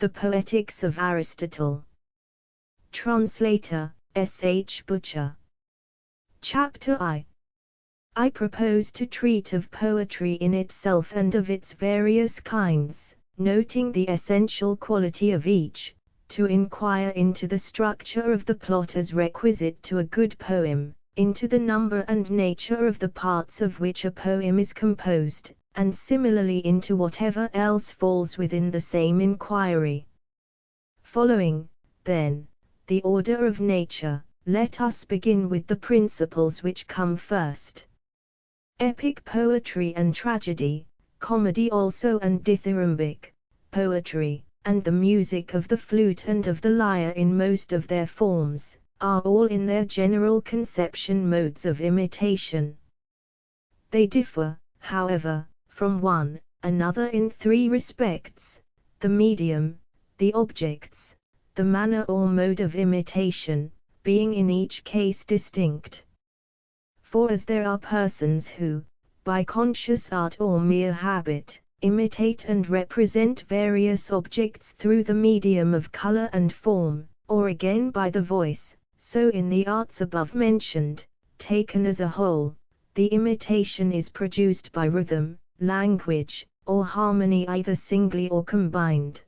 The Poetics of Aristotle. Translator, S. H. Butcher. Chapter I propose to treat of poetry in itself and of its various kinds, noting the essential quality of each, to inquire into the structure of the plot as requisite to a good poem, into the number and nature of the parts of which a poem is composed, and similarly into whatever else falls within the same inquiry. Following, then, the order of nature, let us begin with the principles which come first. Epic poetry and tragedy, comedy also and dithyrambic poetry, and the music of the flute and of the lyre in most of their forms, are all in their general conception modes of imitation. They differ, however, from one another in three respects: the medium, the objects, the manner or mode of imitation, being in each case distinct. For as there are persons who, by conscious art or mere habit, imitate and represent various objects through the medium of color and form, or again by the voice, so in the arts above mentioned, taken as a whole, the imitation is produced by rhythm, language, or harmony either singly or combined.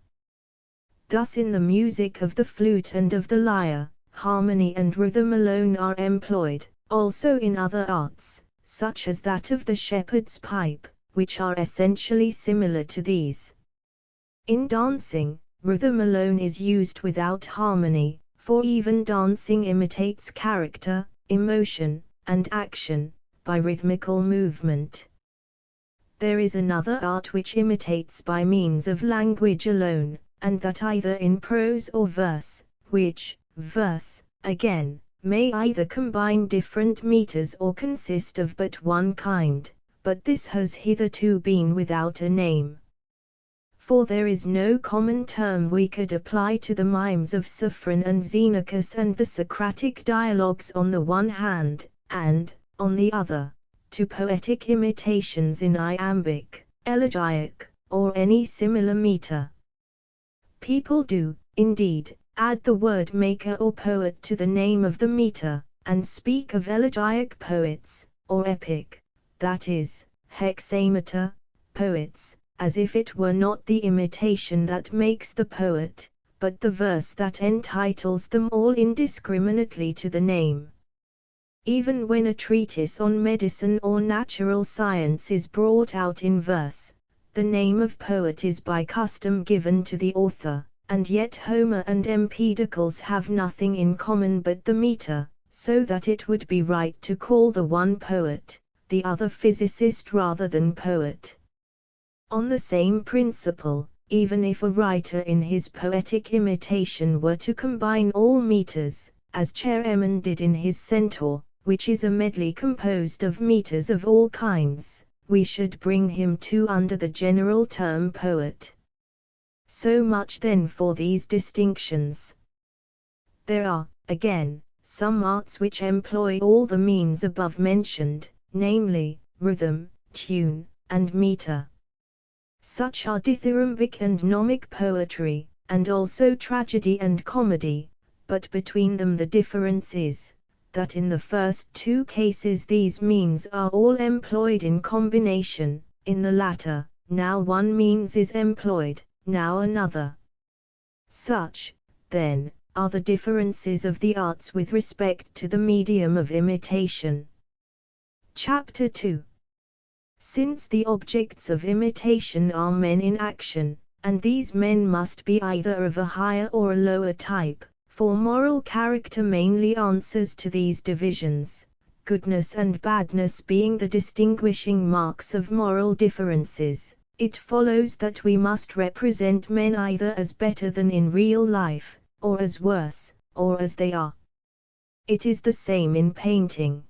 Thus in the music of the flute and of the lyre, harmony and rhythm alone are employed, also in other arts, such as that of the shepherd's pipe, which are essentially similar to these. In dancing, rhythm alone is used without harmony, for even dancing imitates character, emotion, and action, by rhythmical movement. There is another art which imitates by means of language alone, and that either in prose or verse, which, verse, again, may either combine different meters or consist of but one kind, but this has hitherto been without a name. For there is no common term we could apply to the mimes of Sophron and Xenocus and the Socratic dialogues on the one hand, and, on the other, to poetic imitations in iambic, elegiac, or any similar meter. People do, indeed, add the word maker or poet to the name of the meter, and speak of elegiac poets, or epic, that is, hexameter, poets, as if it were not the imitation that makes the poet, but the verse that entitles them all indiscriminately to the name. Even when a treatise on medicine or natural science is brought out in verse, the name of poet is by custom given to the author, and yet Homer and Empedocles have nothing in common but the meter, so that it would be right to call the one poet, the other physicist rather than poet. On the same principle, even if a writer in his poetic imitation were to combine all meters, as Chaeremon did in his Centaur, which is a medley composed of meters of all kinds, we should bring him too under the general term poet. So much then for these distinctions. There are, again, some arts which employ all the means above mentioned, namely, rhythm, tune, and meter. Such are dithyrambic and nomic poetry, and also tragedy and comedy, but between them the difference is, that in the first two cases these means are all employed in combination, in the latter, now one means is employed, now another. Such, then, are the differences of the arts with respect to the medium of imitation. Chapter 2. Since the objects of imitation are men in action, and these men must be either of a higher or a lower type, for moral character mainly answers to these divisions, goodness and badness being the distinguishing marks of moral differences, it follows that we must represent men either as better than in real life, or as worse, or as they are. It is the same in painting.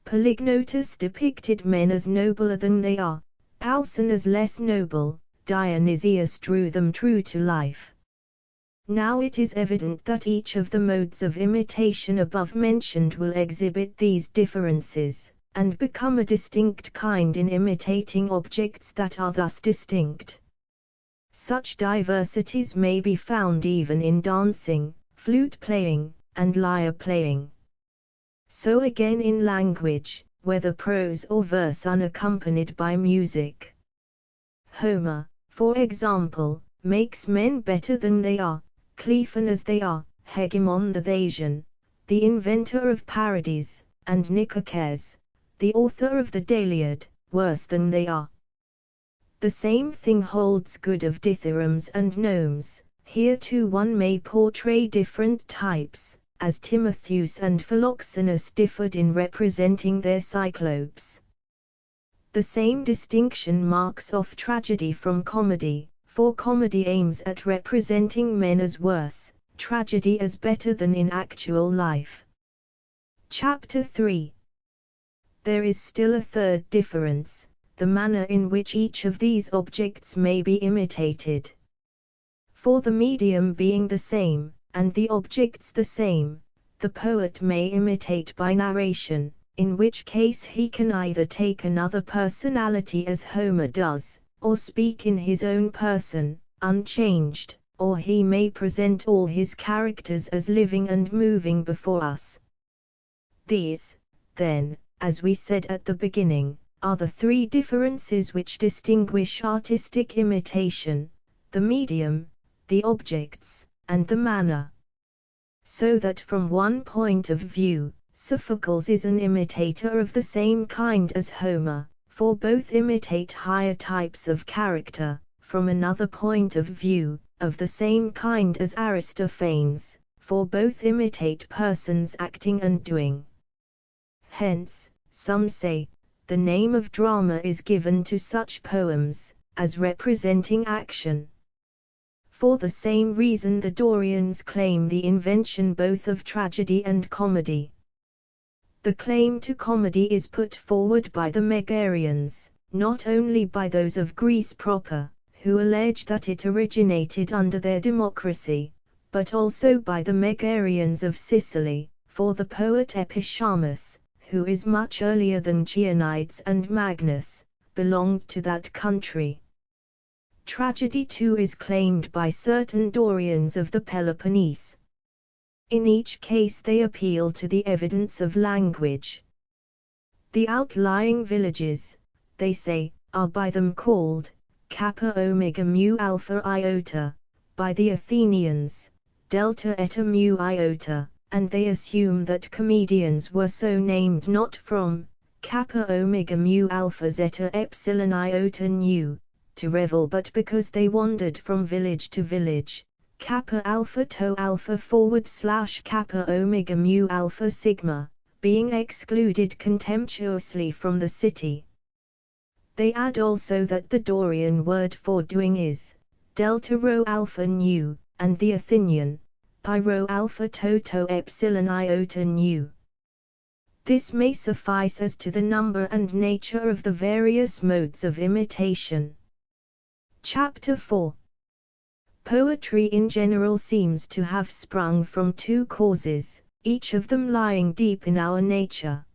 Polygnotus depicted men as nobler than they are, Pauson as less noble, Dionysius drew them true to life. Now it is evident that each of the modes of imitation above mentioned will exhibit these differences, and become a distinct kind in imitating objects that are thus distinct. Such diversities may be found even in dancing, flute playing, and lyre playing. So again in language, whether prose or verse unaccompanied by music. Homer, for example, makes men better than they are, Clephon as they are, Hegemon the Thasian, the inventor of parodies, and Nicoches, the author of the Deliad, worse than they are. The same thing holds good of dithyrambs and gnomes. Here too one may portray different types, as Timotheus and Philoxenus differed in representing their cyclopes. The same distinction marks off tragedy from comedy, for comedy aims at representing men as worse, tragedy as better than in actual life. Chapter 3. There is still a third difference, the manner in which each of these objects may be imitated. For the medium being the same, and the objects the same, the poet may imitate by narration, in which case he can either take another personality as Homer does, or speak in his own person, unchanged, or he may present all his characters as living and moving before us. These, then, as we said at the beginning, are the three differences which distinguish artistic imitation: the medium, the objects, and the manner. So that from one point of view, Sophocles is an imitator of the same kind as Homer, for both imitate higher types of character; from another point of view, of the same kind as Aristophanes, for both imitate persons acting and doing. Hence, some say, the name of drama is given to such poems, as representing action. For the same reason the Dorians claim the invention both of tragedy and comedy. The claim to comedy is put forward by the Megarians, not only by those of Greece proper, who allege that it originated under their democracy, but also by the Megarians of Sicily, for the poet Epicharmus, who is much earlier than Chionides and Magnus, belonged to that country. Tragedy too is claimed by certain Dorians of the Peloponnese. In each case they appeal to the evidence of language. The outlying villages, they say, are by them called Kappa Omega Mu Alpha Iota, by the Athenians, Delta Eta Mu Iota, and they assume that comedians were so named not from Kappa Omega Mu Alpha Zeta Epsilon Iota Nu, to revel, but because they wandered from village to village, Kappa Alpha To Alpha / Kappa Omega Mu Alpha Sigma, being excluded contemptuously from the city. They add also that the Dorian word for doing is Delta Rho Alpha Nu, and the Athenian Pi Rho Alpha To Epsilon Iota Nu. This may suffice as to the number and nature of the various modes of imitation. Chapter 4. Poetry in general seems to have sprung from two causes, each of them lying deep in our nature.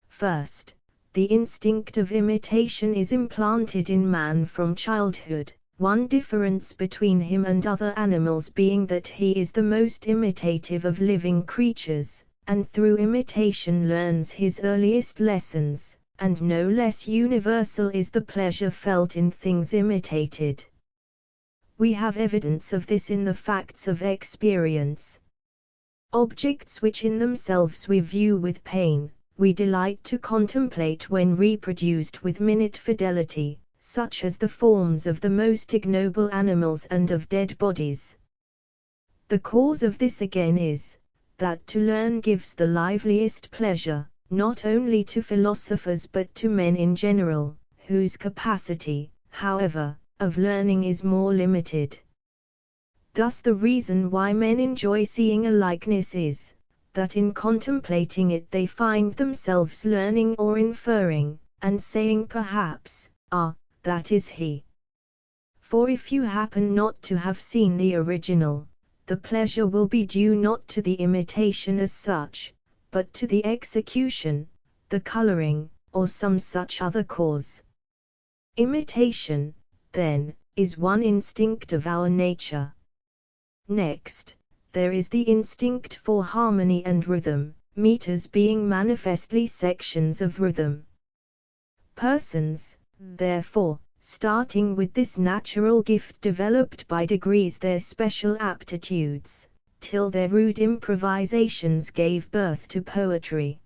First, the instinct of imitation is implanted in man from childhood, one difference between him and other animals being that he is the most imitative of living creatures, and through imitation learns his earliest lessons, and no less universal is the pleasure felt in things imitated. We have evidence of this in the facts of experience. Objects which in themselves we view with pain, we delight to contemplate when reproduced with minute fidelity, such as the forms of the most ignoble animals and of dead bodies. The cause of this again is, that to learn gives the liveliest pleasure, not only to philosophers but to men in general, whose capacity, however, of learning is more limited. Thus the reason why men enjoy seeing a likeness is, that in contemplating it they find themselves learning or inferring, and saying perhaps, "Ah, that is he." For if you happen not to have seen the original, the pleasure will be due not to the imitation as such, but to the execution, the coloring, or some such other cause. Imitation, then, is one instinct of our nature. Next, there is the instinct for harmony and rhythm, meters being manifestly sections of rhythm. Persons, therefore, starting with this natural gift developed by degrees their special aptitudes, till their rude improvisations gave birth to poetry.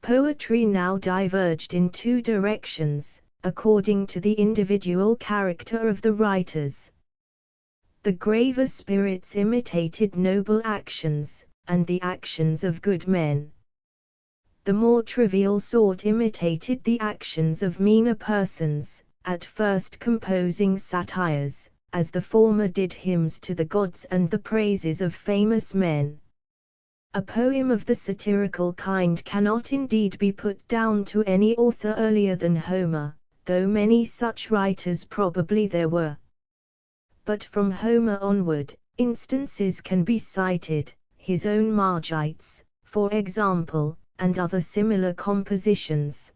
Poetry now diverged in two directions, according to the individual character of the writers. The graver spirits imitated noble actions, and the actions of good men. The more trivial sort imitated the actions of meaner persons, at first composing satires, as the former did hymns to the gods and the praises of famous men. A poem of the satirical kind cannot indeed be put down to any author earlier than Homer, though many such writers probably there were. But from Homer onward, instances can be cited, his own Margites, for example, and other similar compositions.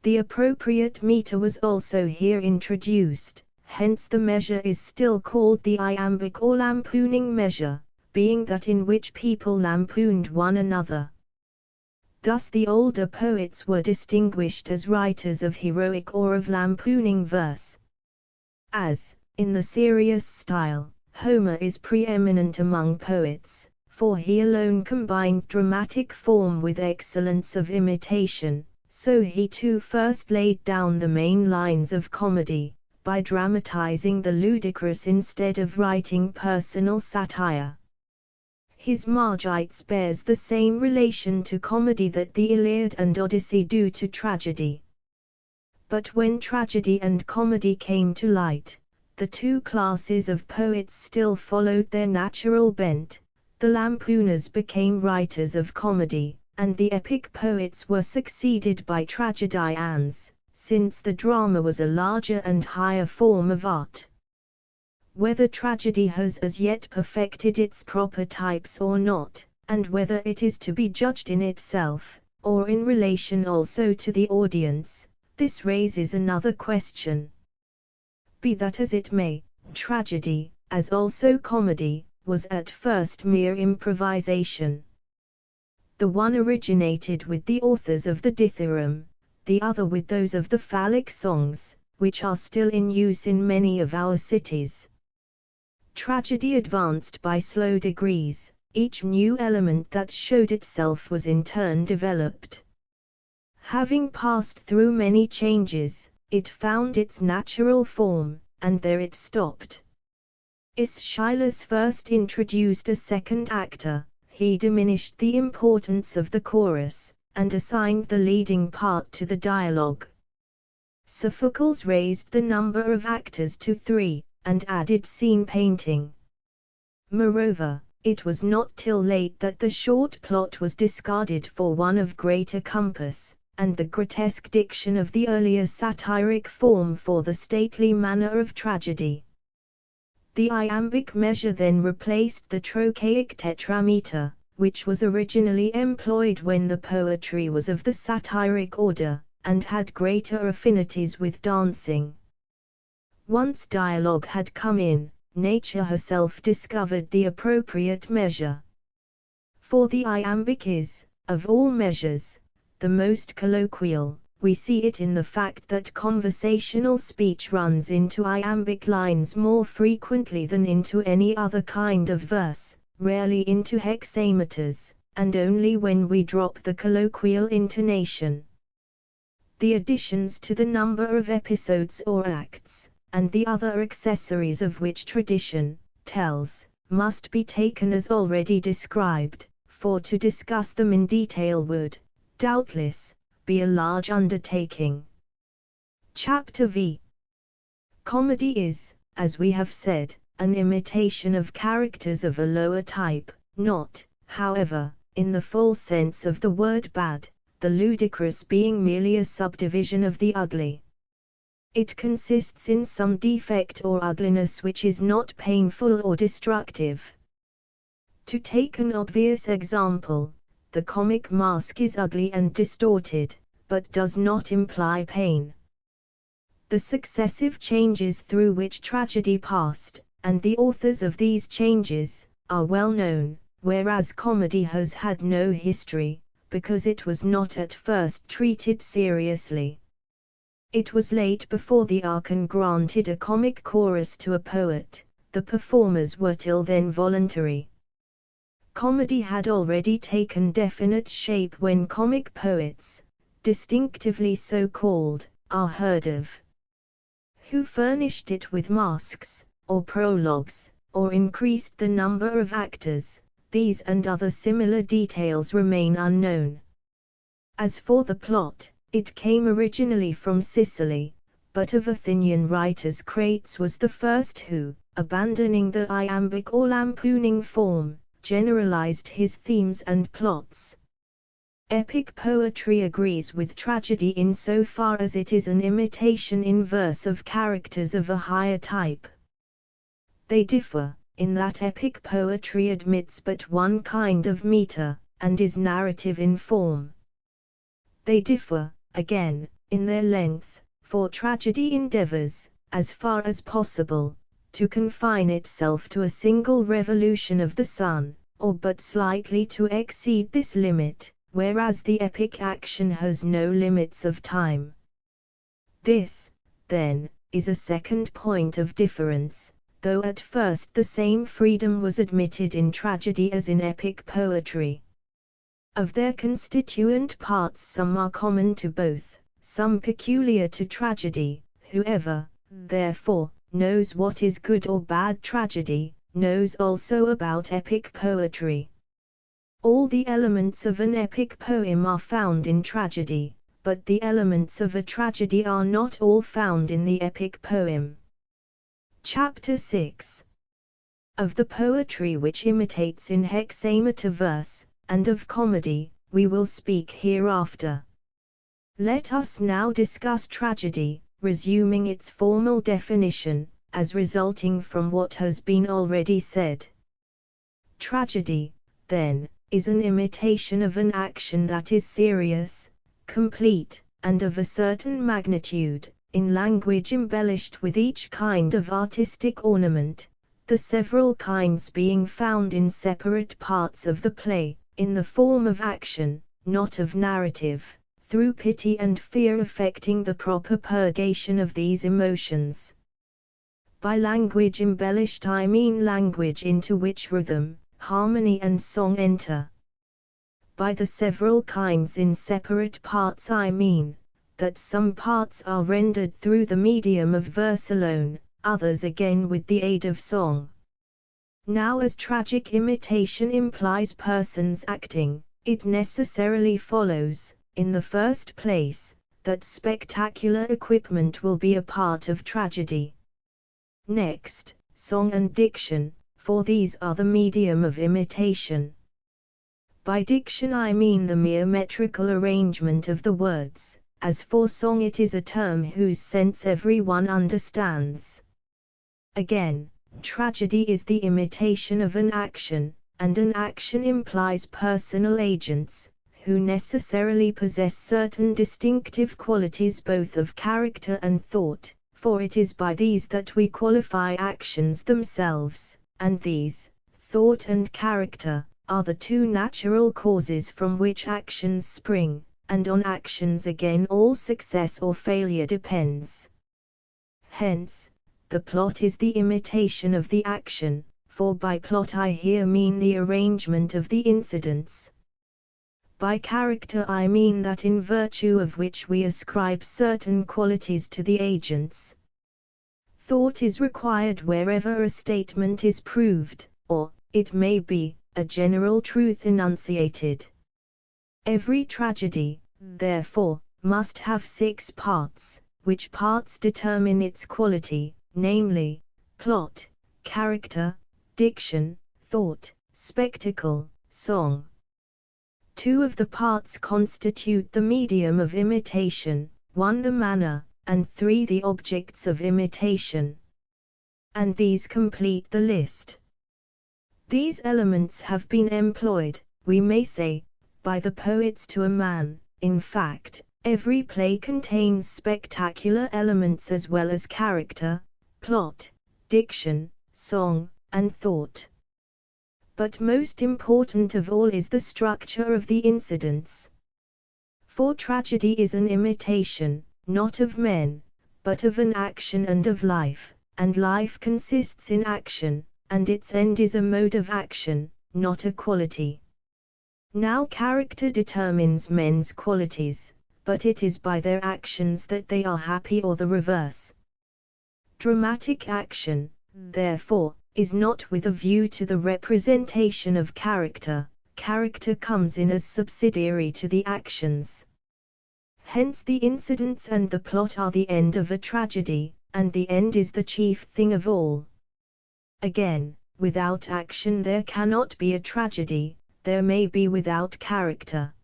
The appropriate meter was also here introduced, hence the measure is still called the iambic or lampooning measure, being that in which people lampooned one another. Thus the older poets were distinguished as writers of heroic or of lampooning verse. As, in the serious style, Homer is preeminent among poets, for he alone combined dramatic form with excellence of imitation, so he too first laid down the main lines of comedy, by dramatizing the ludicrous instead of writing personal satire. His Margites bears the same relation to comedy that the Iliad and Odyssey do to tragedy. But when tragedy and comedy came to light, the two classes of poets still followed their natural bent. The lampooners became writers of comedy, and the epic poets were succeeded by tragedians, since the drama was a larger and higher form of art. Whether tragedy has as yet perfected its proper types or not, and whether it is to be judged in itself, or in relation also to the audience, this raises another question. Be that as it may, tragedy, as also comedy, was at first mere improvisation. The one originated with the authors of the dithyram, the other with those of the phallic songs, which are still in use in many of our cities. Tragedy advanced by slow degrees, each new element that showed itself was in turn developed. Having passed through many changes, it found its natural form, and there it stopped. Aeschylus first introduced a second actor, he diminished the importance of the chorus, and assigned the leading part to the dialogue. Sophocles raised the number of actors to 3, and added scene painting. Moreover, it was not till late that the short plot was discarded for one of greater compass, and the grotesque diction of the earlier satiric form for the stately manner of tragedy. The iambic measure then replaced the trochaic tetrameter, which was originally employed when the poetry was of the satiric order, and had greater affinities with dancing. Once dialogue had come in, nature herself discovered the appropriate measure. For the iambic is, of all measures, the most colloquial. We see it in the fact that conversational speech runs into iambic lines more frequently than into any other kind of verse, rarely into hexameters, and only when we drop the colloquial intonation. The additions to the number of episodes or acts, and the other accessories of which tradition tells, must be taken as already described, for to discuss them in detail would, doubtless, be a large undertaking. Chapter V. Comedy is, as we have said, an imitation of characters of a lower type, not, however, in the full sense of the word bad, the ludicrous being merely a subdivision of the ugly. It consists in some defect or ugliness which is not painful or destructive. To take an obvious example, the comic mask is ugly and distorted, but does not imply pain. the successive changes through which tragedy passed, and the authors of these changes, are well known, whereas comedy has had no history, because it was not at first treated seriously. It was late before the Archon granted a comic chorus to a poet. The performers were till then voluntary. Comedy had already taken definite shape when comic poets, distinctively so called, are heard of. Who furnished it with masks, or prologues, or increased the number of actors, these and other similar details remain unknown. As for the plot, it came originally from Sicily, but of Athenian writers Crates was the first who, abandoning the iambic or lampooning form, generalized his themes and plots. Epic poetry agrees with tragedy in so far as it is an imitation in verse of characters of a higher type. They differ, in that epic poetry admits but one kind of meter, and is narrative in form. They differ, again, in their length, for tragedy endeavors, as far as possible, to confine itself to a single revolution of the sun, or but slightly to exceed this limit, whereas the epic action has no limits of time. This, then, is a second point of difference, though at first the same freedom was admitted in tragedy as in epic poetry. Of their constituent parts some are common to both, some peculiar to tragedy. Whoever, therefore, knows what is good or bad tragedy, knows also about epic poetry. All the elements of an epic poem are found in tragedy, but the elements of a tragedy are not all found in the epic poem. Chapter 6. Of the poetry which imitates in hexameter verse, and of comedy, we will speak hereafter. Let us now discuss tragedy, resuming its formal definition, as resulting from what has been already said. Tragedy, then, is an imitation of an action that is serious, complete, and of a certain magnitude, in language embellished with each kind of artistic ornament, the several kinds being found in separate parts of the play, in the form of action, not of narrative, through pity and fear affecting the proper purgation of these emotions. By language embellished I mean language into which rhythm, harmony and song enter. By the several kinds in separate parts I mean, that some parts are rendered through the medium of verse alone, others again with the aid of song. Now as tragic imitation implies persons acting, it necessarily follows, in the first place, that spectacular equipment will be a part of tragedy. Next, song and diction, for these are the medium of imitation. By diction I mean the mere metrical arrangement of the words, as for song it is a term whose sense everyone understands. Again, tragedy is the imitation of an action, and an action implies personal agents, who necessarily possess certain distinctive qualities both of character and thought, for it is by these that we qualify actions themselves, and these, thought and character, are the two natural causes from which actions spring, and on actions again all success or failure depends. Hence, the plot is the imitation of the action, for by plot I here mean the arrangement of the incidents. By character I mean that in virtue of which we ascribe certain qualities to the agents. Thought is required wherever a statement is proved, or, it may be, a general truth enunciated. Every tragedy, therefore, must have 6 parts, which parts determine its quality, namely, plot, character, diction, thought, spectacle, song. 2 of the parts constitute the medium of imitation, 1 the manner, and 3 the objects of imitation. And these complete the list. These elements have been employed, we may say, by the poets to a man, in fact, Every play contains spectacular elements as well as character, plot, diction, song, and thought. But most important of all is the structure of the incidents. For tragedy is an imitation, not of men, but of an action and of life, and life consists in action, and its end is a mode of action, not a quality. Now character determines men's qualities, but it is by their actions that they are happy or the reverse. Dramatic action, therefore, is not with a view to the representation of character. Character comes in as subsidiary to the actions. Hence the incidents and the plot are the end of a tragedy, and the end is the chief thing of all. Again, without action there cannot be a tragedy, there may be without character.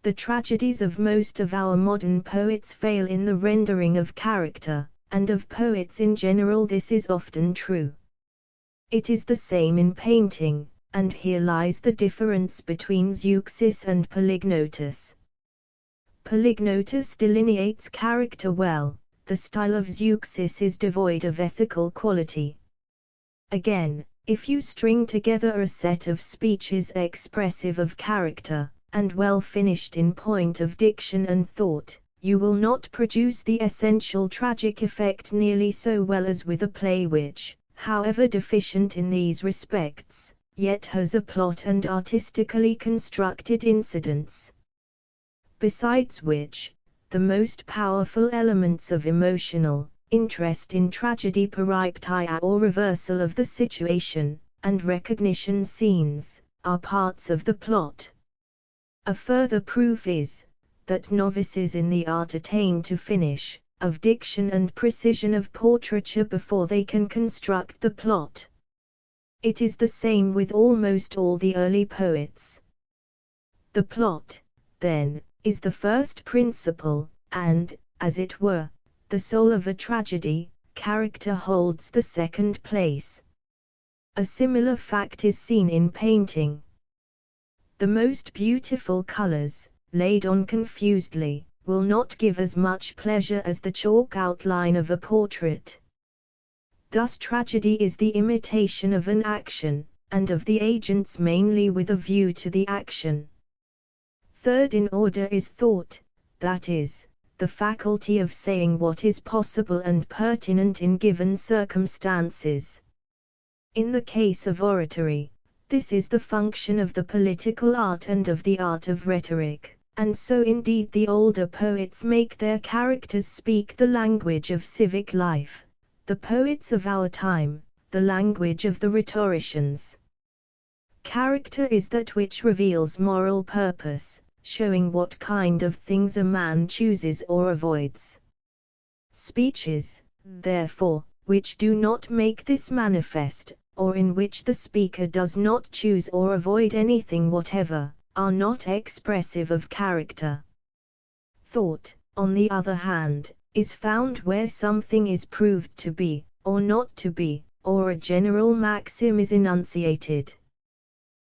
The tragedies of most of our modern poets fail in the rendering of character, and of poets in general this is often true. It is the same in painting, and here lies the difference between Zeuxis and Polygnotus. Polygnotus delineates character well, the style of Zeuxis is devoid of ethical quality. Again, if you string together a set of speeches expressive of character, and well finished in point of diction and thought, you will not produce the essential tragic effect nearly so well as with a play which, however deficient in these respects, yet has a plot and artistically constructed incidents. Besides which, the most powerful elements of emotional interest in tragedy, peripetia or reversal of the situation, and recognition scenes, are parts of the plot. A further proof is, that novices in the art attain to finish, of diction and precision of portraiture before they can construct the plot. It is the same with almost all the early poets. The plot, then, is the first principle, and, as it were, the soul of a tragedy. Character holds the second place. A similar fact is seen in painting. The most beautiful colors, laid on confusedly, will not give as much pleasure as the chalk outline of a portrait. Thus tragedy is the imitation of an action, and of the agents mainly with a view to the action. Third in order is thought, that is, the faculty of saying what is possible and pertinent in given circumstances. In the case of oratory, this is the function of the political art and of the art of rhetoric, and so indeed the older poets make their characters speak the language of civic life, the poets of our time, the language of the rhetoricians. Character is that which reveals moral purpose, showing what kind of things a man chooses or avoids. Speeches, therefore, which do not make this manifest, or in which the speaker does not choose or avoid anything whatever, are not expressive of character. Thought, on the other hand, is found where something is proved to be, or not to be, or a general maxim is enunciated.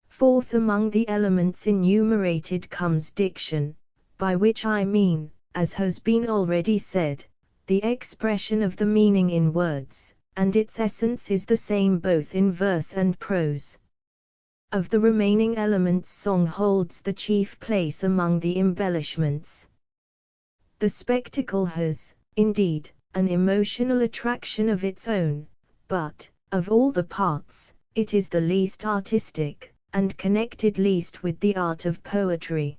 Fourth among the elements enumerated comes diction, by which I mean, as has been already said, the expression of the meaning in words, and its essence is the same both in verse and prose. Of the remaining elements song holds the chief place among the embellishments. The spectacle has, indeed, an emotional attraction of its own, but, of all the parts, it is the least artistic, and connected least with the art of poetry.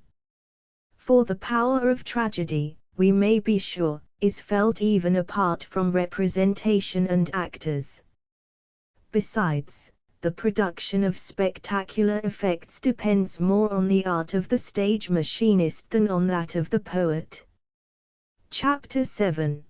For the power of tragedy, we may be sure, is felt even apart from representation and actors. Besides, the production of spectacular effects depends more on the art of the stage machinist than on that of the poet. Chapter 7.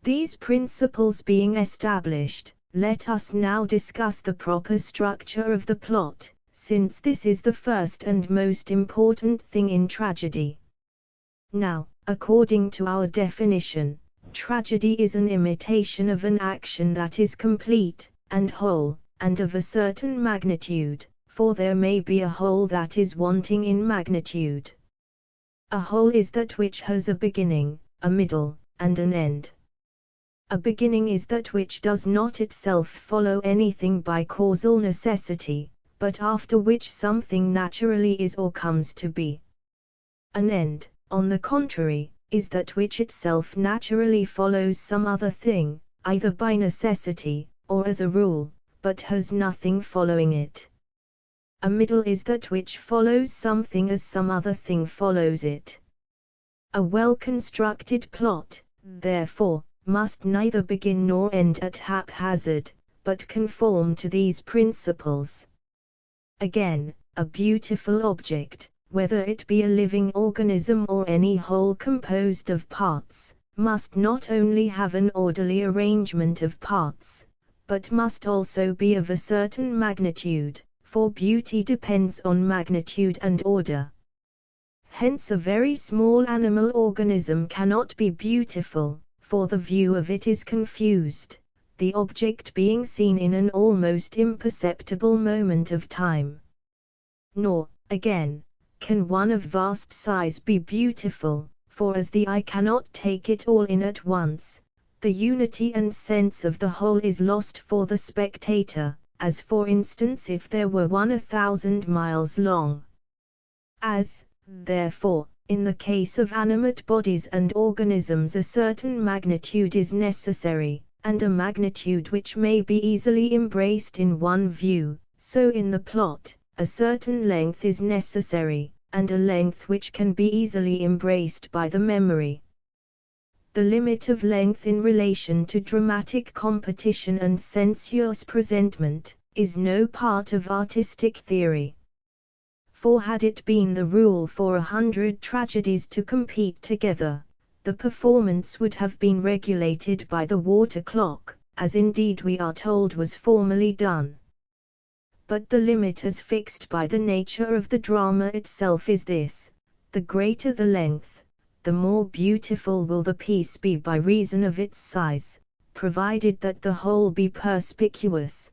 These principles being established, let us now discuss the proper structure of the plot, since this is the first and most important thing in tragedy. Now, according to our definition, tragedy is an imitation of an action that is complete, and whole, and of a certain magnitude, for there may be a whole that is wanting in magnitude. A whole is that which has a beginning, a middle, and an end. A beginning is that which does not itself follow anything by causal necessity, but after which something naturally is or comes to be. An end, on the contrary, is that which itself naturally follows some other thing, either by necessity, or as a rule, but has nothing following it. A middle is that which follows something as some other thing follows it. A well-constructed plot, therefore, must neither begin nor end at haphazard, but conform to these principles. Again, a beautiful object, whether it be a living organism or any whole composed of parts, must not only have an orderly arrangement of parts, but must also be of a certain magnitude, for beauty depends on magnitude and order. Hence a very small animal organism cannot be beautiful, for the view of it is confused, the object being seen in an almost imperceptible moment of time. Nor, again, can one of vast size be beautiful, for as the eye cannot take it all in at once, the unity and sense of the whole is lost for the spectator, as for instance if there were one 1,000 miles long. As, therefore, in the case of animate bodies and organisms a certain magnitude is necessary, and a magnitude which may be easily embraced in one view, so in the plot, a certain length is necessary, and a length which can be easily embraced by the memory. The limit of length in relation to dramatic competition and sensuous presentment, is no part of artistic theory. For had it been the rule for 100 tragedies to compete together, the performance would have been regulated by the water clock, as indeed we are told was formerly done. But the limit as fixed by the nature of the drama itself is this: the greater the length, the more beautiful will the piece be by reason of its size, provided that the whole be perspicuous.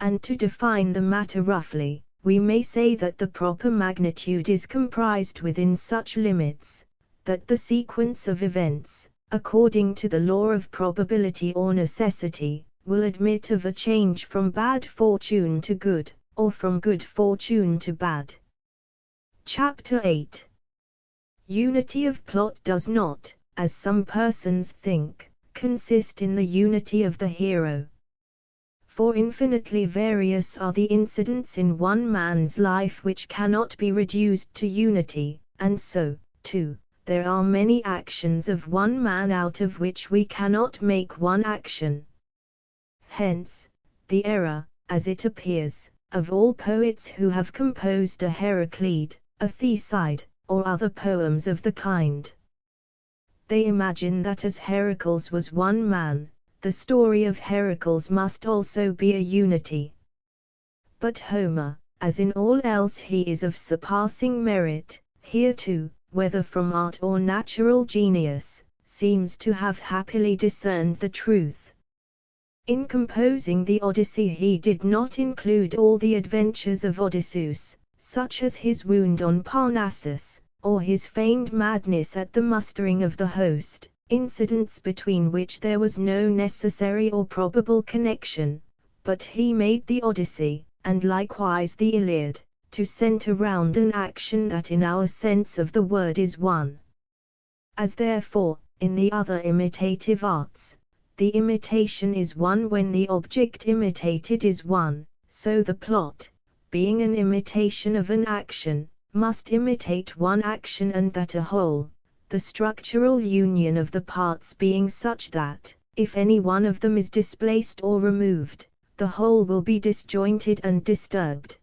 And to define the matter roughly, we may say that the proper magnitude is comprised within such limits, that the sequence of events, according to the law of probability or necessity, will admit of a change from bad fortune to good, or from good fortune to bad. Chapter 8. Unity of plot does not, as some persons think, consist in the unity of the hero. For infinitely various are the incidents in one man's life which cannot be reduced to unity, and so, too, there are many actions of one man out of which we cannot make one action. Hence, the error, as it appears, of all poets who have composed a Heraclid, a Theseid, or other poems of the kind. They imagine that as Heracles was one man, the story of Heracles must also be a unity. But Homer, as in all else he is of surpassing merit, here too, whether from art or natural genius, seems to have happily discerned the truth. In composing the Odyssey he did not include all the adventures of Odysseus, such as his wound on Parnassus, or his feigned madness at the mustering of the host, incidents between which there was no necessary or probable connection, but he made the Odyssey, and likewise the Iliad, to centre round an action that in our sense of the word is one. As therefore, in the other imitative arts, the imitation is one when the object imitated is one, so the plot, being an imitation of an action, must imitate one action and that a whole, the structural union of the parts being such that, if any one of them is displaced or removed, the whole will be disjointed and disturbed.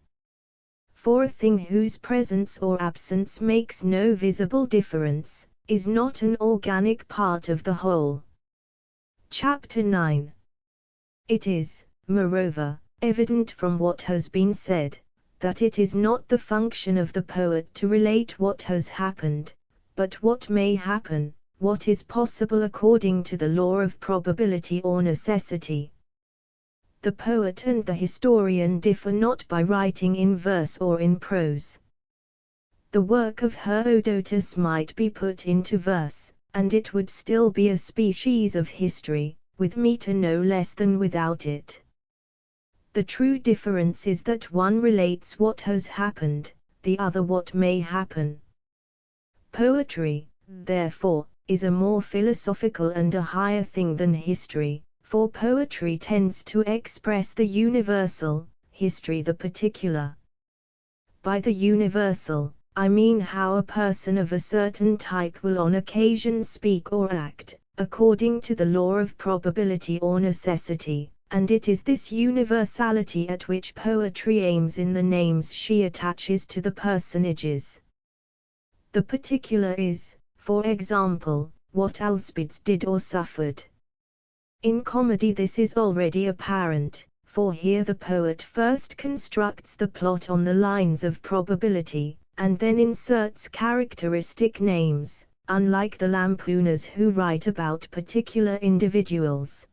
For a thing whose presence or absence makes no visible difference, is not an organic part of the whole. Chapter 9. It is, moreover, evident from what has been said, that it is not the function of the poet to relate what has happened, but what may happen, what is possible according to the law of probability or necessity. The poet and the historian differ not by writing in verse or in prose. the work of Herodotus might be put into verse, and it would still be a species of history, with meter no less than without it. The true difference is that one relates what has happened, the other what may happen. Poetry, therefore, is a more philosophical and a higher thing than history, for poetry tends to express the universal, history the particular. By the universal, I mean how a person of a certain type will on occasion speak or act, according to the law of probability or necessity, and it is this universality at which poetry aims in the names she attaches to the personages. The particular is, for example, what Alcibiades did or suffered. In comedy this is already apparent, for here the poet first constructs the plot on the lines of probability, and then inserts characteristic names, unlike the lampooners who write about particular individuals.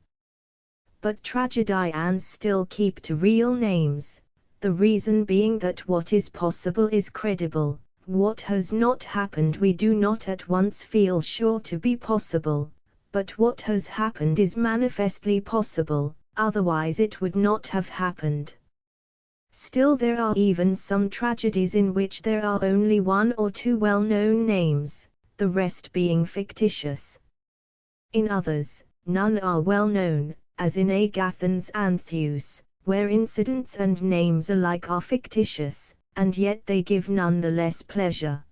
But tragedians still keep to real names, the reason being that what is possible is credible, what has not happened we do not at once feel sure to be possible, but what has happened is manifestly possible, otherwise it would not have happened. Still there are even some tragedies in which there are only one or two well-known names, the rest being fictitious. In others, none are well known, as in Agathon's Antheus, where incidents and names alike are fictitious, and yet they give none the less pleasure.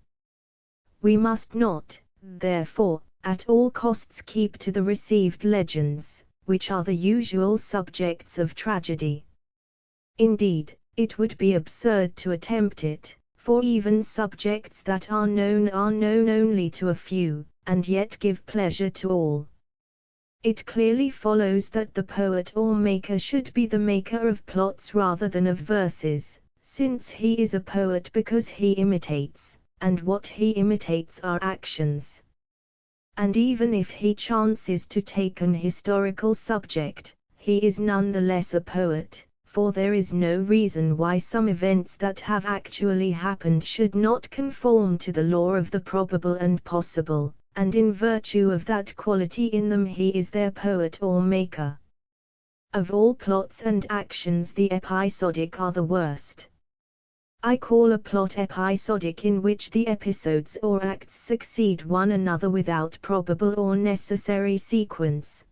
We must not, therefore, at all costs keep to the received legends, which are the usual subjects of tragedy. Indeed, it would be absurd to attempt it, for even subjects that are known only to a few, and yet give pleasure to all. It clearly follows that the poet or maker should be the maker of plots rather than of verses, since he is a poet because he imitates, and what he imitates are actions. And even if he chances to take an historical subject, he is none the less a poet, for there is no reason why some events that have actually happened should not conform to the law of the probable and possible, and in virtue of that quality in them he is their poet or maker. Of all plots and actions the episodic are the worst. I call a plot episodic in which the episodes or acts succeed one another without probable or necessary sequence.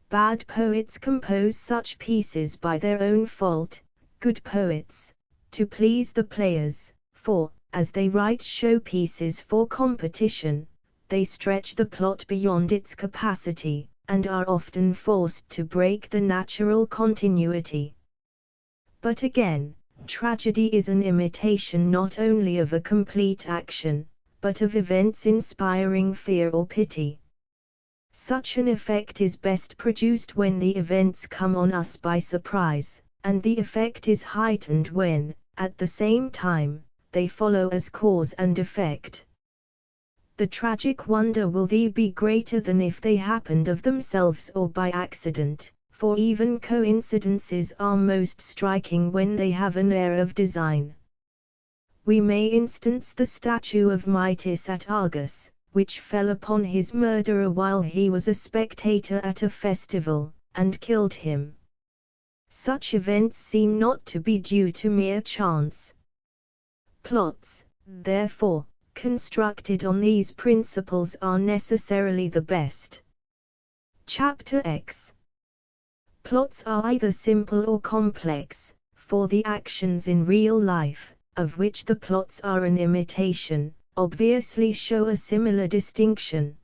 Bad poets compose such pieces by their own fault, good poets, to please the players, for, as they write show pieces for competition, they stretch the plot beyond its capacity, and are often forced to break the natural continuity. But again, tragedy is an imitation not only of a complete action, but of events inspiring fear or pity. Such an effect is best produced when the events come on us by surprise, and the effect is heightened when, at the same time, they follow as cause and effect. The tragic wonder will thus be greater than if they happened of themselves or by accident, for even coincidences are most striking when they have an air of design. We may instance the statue of Mimesis at Argos, which fell upon his murderer while he was a spectator at a festival, and killed him. Such events seem not to be due to mere chance. Plots, therefore, constructed on these principles are necessarily the best. Chapter X. Plots are either simple or complex, for the actions in real life, of which the plots are an imitation, obviously show a similar distinction.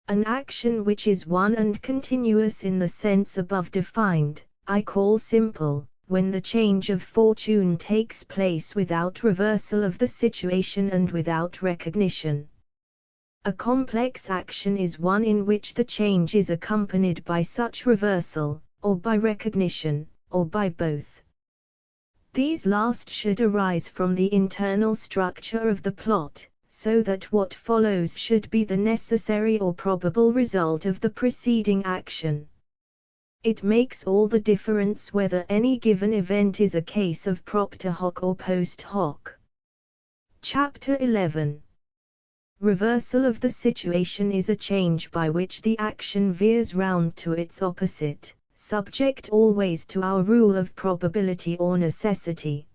An action which is one and continuous in the sense above defined, I call simple, when the change of fortune takes place without reversal of the situation and without recognition. A complex action is one in which the change is accompanied by such reversal, or by recognition, or by both. These last should arise from the internal structure of the plot, so that what follows should be the necessary or probable result of the preceding action. It makes all the difference whether any given event is a case of propter hoc or post hoc. Chapter 11. Reversal of the situation is a change by which the action veers round to its opposite, subject always to our rule of probability or necessity.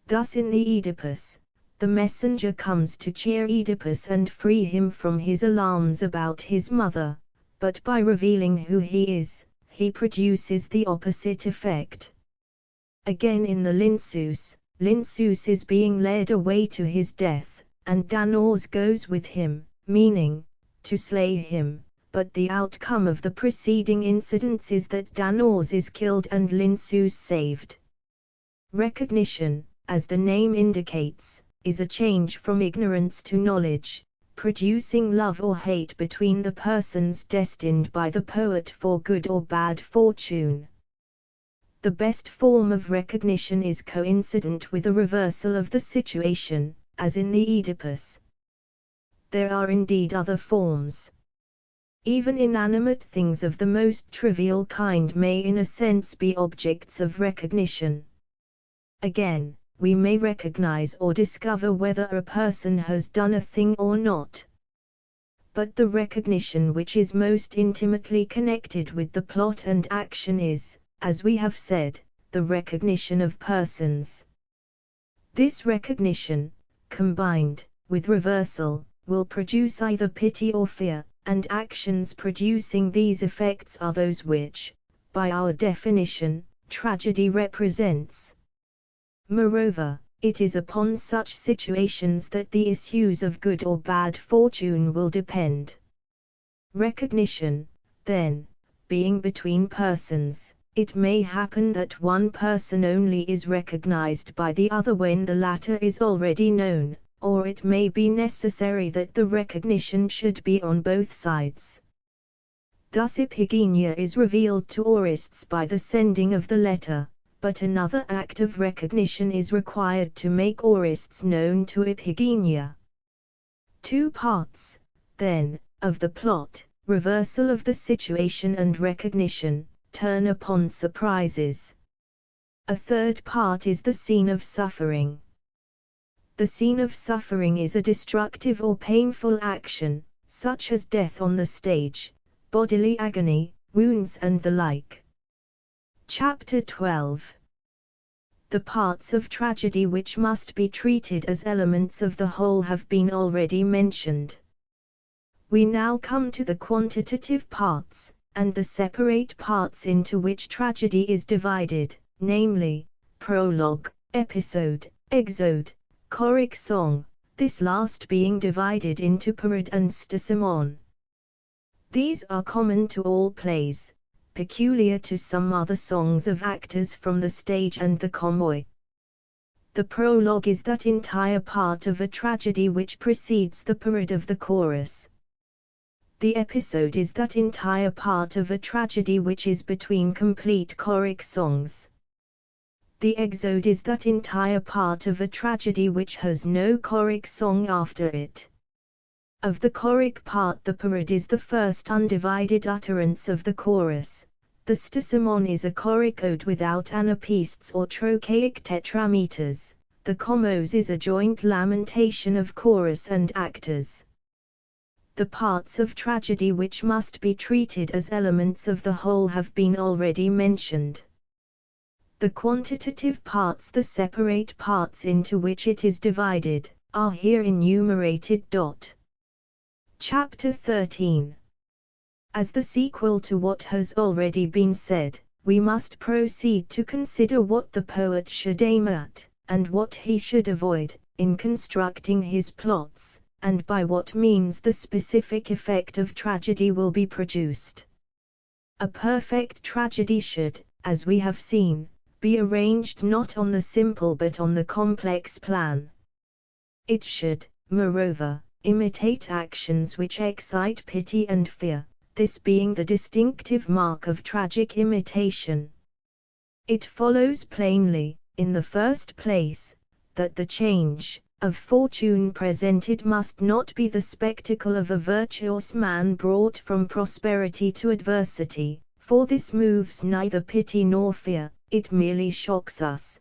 Thus in the Oedipus, the messenger comes to cheer Oedipus and free him from his alarms about his mother, but by revealing who he is, he produces the opposite effect. Again in the Lynceus is being led away to his death, and Danaus goes with him, meaning, to slay him, but the outcome of the preceding incidents is that Danaus is killed and Lynceus saved. Recognition, as the name indicates, is a change from ignorance to knowledge, producing love or hate between the persons destined by the poet for good or bad fortune. The best form of recognition is coincident with a reversal of the situation, as in the Oedipus. There are indeed other forms. Even inanimate things of the most trivial kind may in a sense be objects of recognition. Again, we may recognize or discover whether a person has done a thing or not. But the recognition which is most intimately connected with the plot and action is, as we have said, the recognition of persons. This recognition, combined with reversal, will produce either pity or fear, and actions producing these effects are those which, by our definition, tragedy represents. Moreover, it is upon such situations that the issues of good or bad fortune will depend. Recognition, then, being between persons, it may happen that one person only is recognized by the other when the latter is already known, or it may be necessary that the recognition should be on both sides. Thus Iphigenia is revealed to Orestes by the sending of the letter, but another act of recognition is required to make Orestes known to Iphigenia. Two parts, then, of the plot, reversal of the situation and recognition, turn upon surprises. A third part is the scene of suffering. The scene of suffering is a destructive or painful action, such as death on the stage, bodily agony, wounds and the like. Chapter 12. The parts of tragedy which must be treated as elements of the whole have been already mentioned. We now come to the quantitative parts, and the separate parts into which tragedy is divided, namely, prologue, episode, exode, choric song, this last being divided into parade and stasimon. These are common to all plays, peculiar to some other songs of actors from the stage and the convoy. The prologue is that entire part of a tragedy which precedes the parade of the chorus. The episode is that entire part of a tragedy which is between complete choric songs. The exode is that entire part of a tragedy which has no choric song after it. Of the choric part, the parade is the first undivided utterance of the chorus. The stasimon is a choric ode without anapaests or trochaic tetrameters. The chomos is a joint lamentation of chorus and actors. The parts of tragedy which must be treated as elements of the whole have been already mentioned. The quantitative parts, the separate parts into which it is divided, are here enumerated. Chapter 13. As the sequel to what has already been said, we must proceed to consider what the poet should aim at, and what he should avoid, in constructing his plots, and by what means the specific effect of tragedy will be produced. A perfect tragedy should, as we have seen, be arranged not on the simple but on the complex plan. It should, moreover, imitate actions which excite pity and fear, this being the distinctive mark of tragic imitation. It follows plainly, in the first place, that the change of fortune presented must not be the spectacle of a virtuous man brought from prosperity to adversity, for this moves neither pity nor fear, it merely shocks us.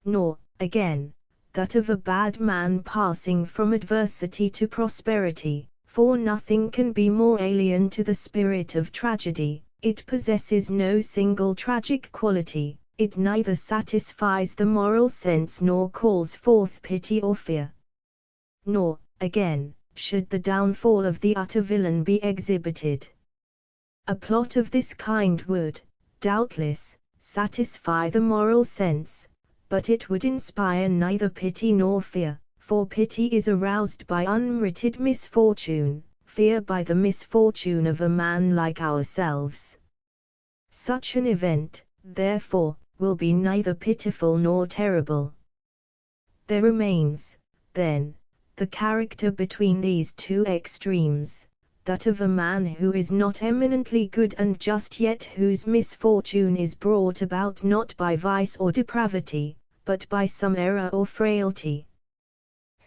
Nor, again, that of a bad man passing from adversity to prosperity, for nothing can be more alien to the spirit of tragedy. It possesses no single tragic quality, it neither satisfies the moral sense nor calls forth pity or fear. Nor, again, should the downfall of the utter villain be exhibited. A plot of this kind would, doubtless, satisfy the moral sense, but it would inspire neither pity nor fear, for pity is aroused by unmerited misfortune, fear by the misfortune of a man like ourselves. Such an event, therefore, will be neither pitiful nor terrible. There remains, then, the character between these two extremes, that of a man who is not eminently good and just yet whose misfortune is brought about not by vice or depravity, but by some error or frailty.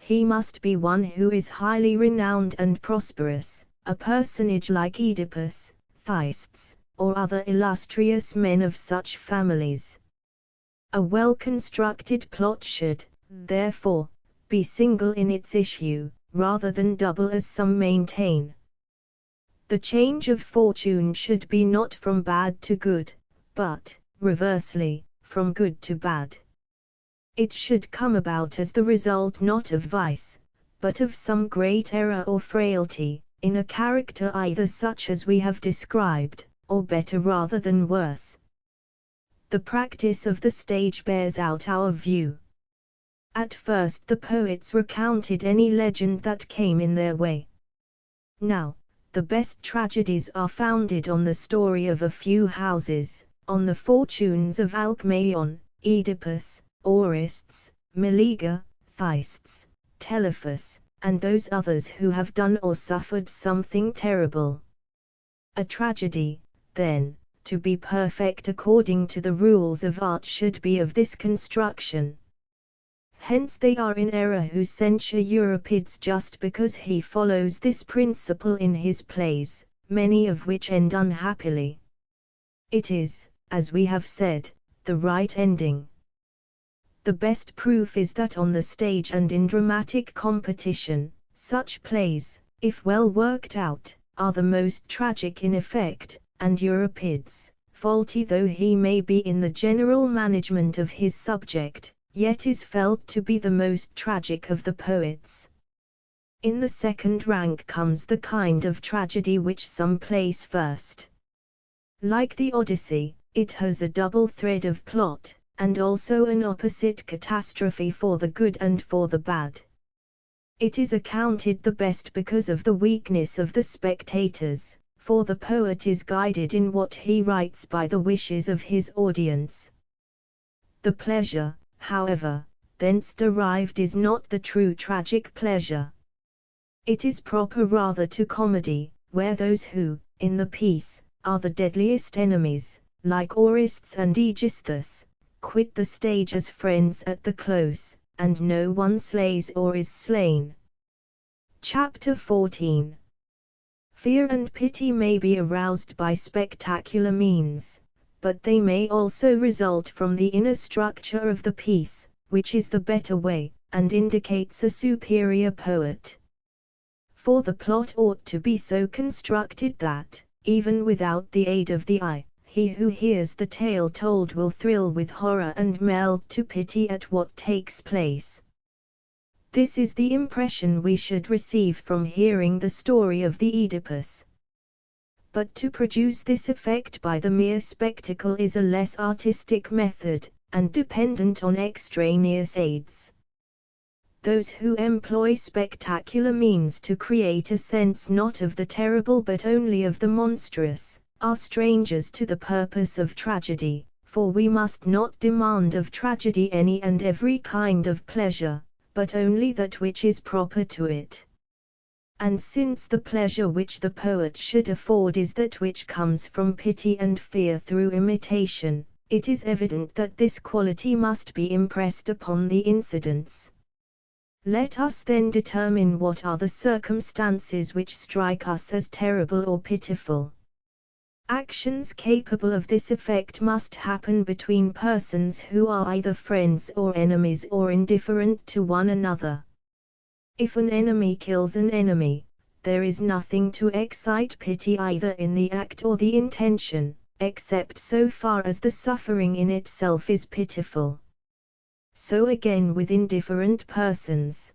He must be one who is highly renowned and prosperous, a personage like Oedipus, Thyestes, or other illustrious men of such families. A well-constructed plot should, therefore, be single in its issue, rather than double as some maintain. The change of fortune should be not from bad to good, but, reversely, from good to bad. It should come about as the result not of vice, but of some great error or frailty, in a character either such as we have described, or better rather than worse. The practice of the stage bears out our view. At first the poets recounted any legend that came in their way. Now, the best tragedies are founded on the story of a few houses, on the fortunes of Alcmaeon, Oedipus, Orestes, Meleager, Thyestes, Telephus, and those others who have done or suffered something terrible. A tragedy, then, to be perfect according to the rules of art should be of this construction. Hence they are in error who censure Euripides just because he follows this principle in his plays, many of which end unhappily. It is, as we have said, the right ending. The best proof is that on the stage and in dramatic competition, such plays, if well worked out, are the most tragic in effect, and Euripides, faulty though he may be in the general management of his subject, yet is felt to be the most tragic of the poets. In the second rank comes the kind of tragedy which some place first. Like the Odyssey, it has a double thread of plot, and also an opposite catastrophe for the good and for the bad. It is accounted the best because of the weakness of the spectators, for the poet is guided in what he writes by the wishes of his audience. The pleasure, however, thence derived is not the true tragic pleasure. It is proper rather to comedy, where those who, in the piece, are the deadliest enemies, like Orestes and Aegisthus, quit the stage as friends at the close, and no one slays or is slain. Chapter 14. Fear and pity may be aroused by spectacular means, but they may also result from the inner structure of the piece, which is the better way, and indicates a superior poet. For the plot ought to be so constructed that, even without the aid of the eye, he who hears the tale told will thrill with horror and melt to pity at what takes place. This is the impression we should receive from hearing the story of the Oedipus. But to produce this effect by the mere spectacle is a less artistic method, and dependent on extraneous aids. Those who employ spectacular means to create a sense not of the terrible but only of the monstrous, are strangers to the purpose of tragedy, for we must not demand of tragedy any and every kind of pleasure, but only that which is proper to it. And since the pleasure which the poet should afford is that which comes from pity and fear through imitation, it is evident that this quality must be impressed upon the incidents. Let us then determine what are the circumstances which strike us as terrible or pitiful. Actions capable of this effect must happen between persons who are either friends or enemies or indifferent to one another. If an enemy kills an enemy, there is nothing to excite pity either in the act or the intention, except so far as the suffering in itself is pitiful. So again with indifferent persons.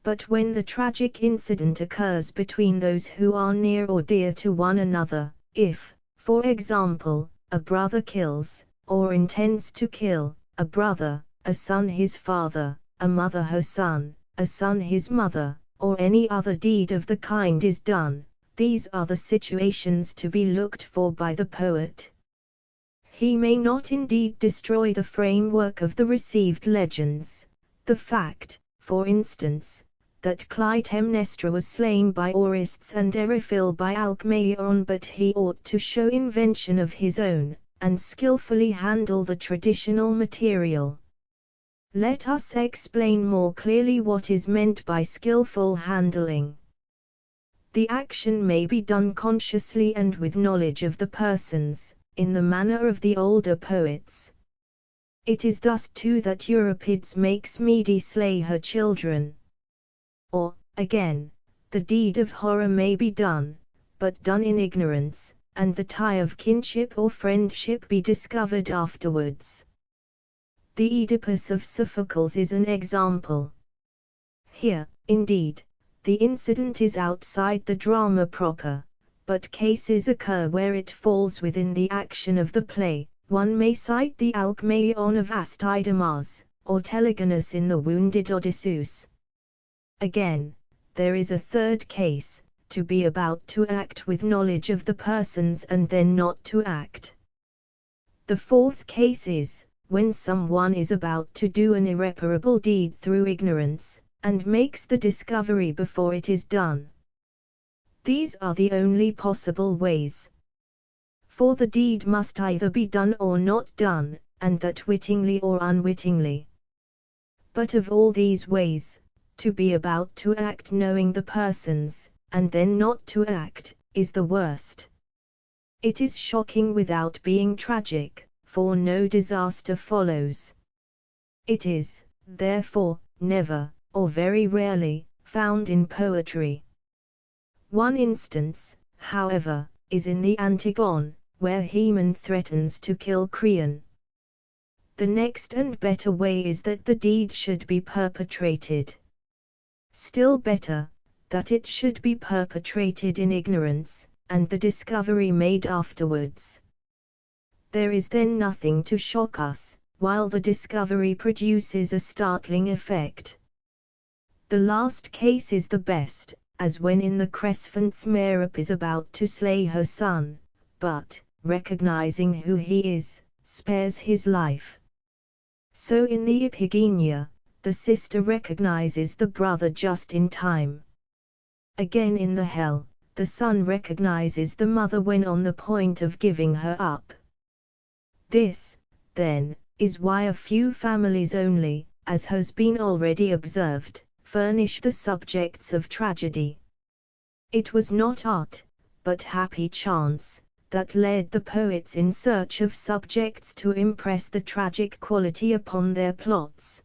But when the tragic incident occurs between those who are near or dear to one another, if, for example, a brother kills, or intends to kill, a brother, a son his father, a mother her son, a son his mother, or any other deed of the kind is done, these are the situations to be looked for by the poet. He may not indeed destroy the framework of the received legends. The fact, for instance, that Clytemnestra was slain by Orestes and Eriphyle by Alcmaeon, but he ought to show invention of his own, and skillfully handle the traditional material. Let us explain more clearly what is meant by skillful handling. The action may be done consciously and with knowledge of the persons, in the manner of the older poets. It is thus too that Euripides makes Mede slay her children. Or, again, the deed of horror may be done, but done in ignorance, and the tie of kinship or friendship be discovered afterwards. The Oedipus of Sophocles is an example. Here, indeed, the incident is outside the drama proper, but cases occur where it falls within the action of the play. One may cite the Alcmaeon of Astydamas, or Telegonus in the Wounded Odysseus. Again, there is a third case, to be about to act with knowledge of the persons and then not to act. The fourth case is, when someone is about to do an irreparable deed through ignorance, and makes the discovery before it is done. These are the only possible ways. For the deed must either be done or not done, and that wittingly or unwittingly. But of all these ways, to be about to act knowing the persons, and then not to act, is the worst. It is shocking without being tragic, for no disaster follows. It is, therefore, never, or very rarely, found in poetry. One instance, however, is in the Antigone, where Haemon threatens to kill Creon. The next and better way is that the deed should be perpetrated. Still better, that it should be perpetrated in ignorance, and the discovery made afterwards. There is then nothing to shock us, while the discovery produces a startling effect. The last case is the best, as when in the Cresphonts Merope is about to slay her son, but, recognizing who he is, spares his life. So in the Iphigenia, the sister recognizes the brother just in time. Again in the Hell, the son recognizes the mother when on the point of giving her up. This, then, is why a few families only, as has been already observed, furnish the subjects of tragedy. It was not art, but happy chance, that led the poets in search of subjects to impress the tragic quality upon their plots.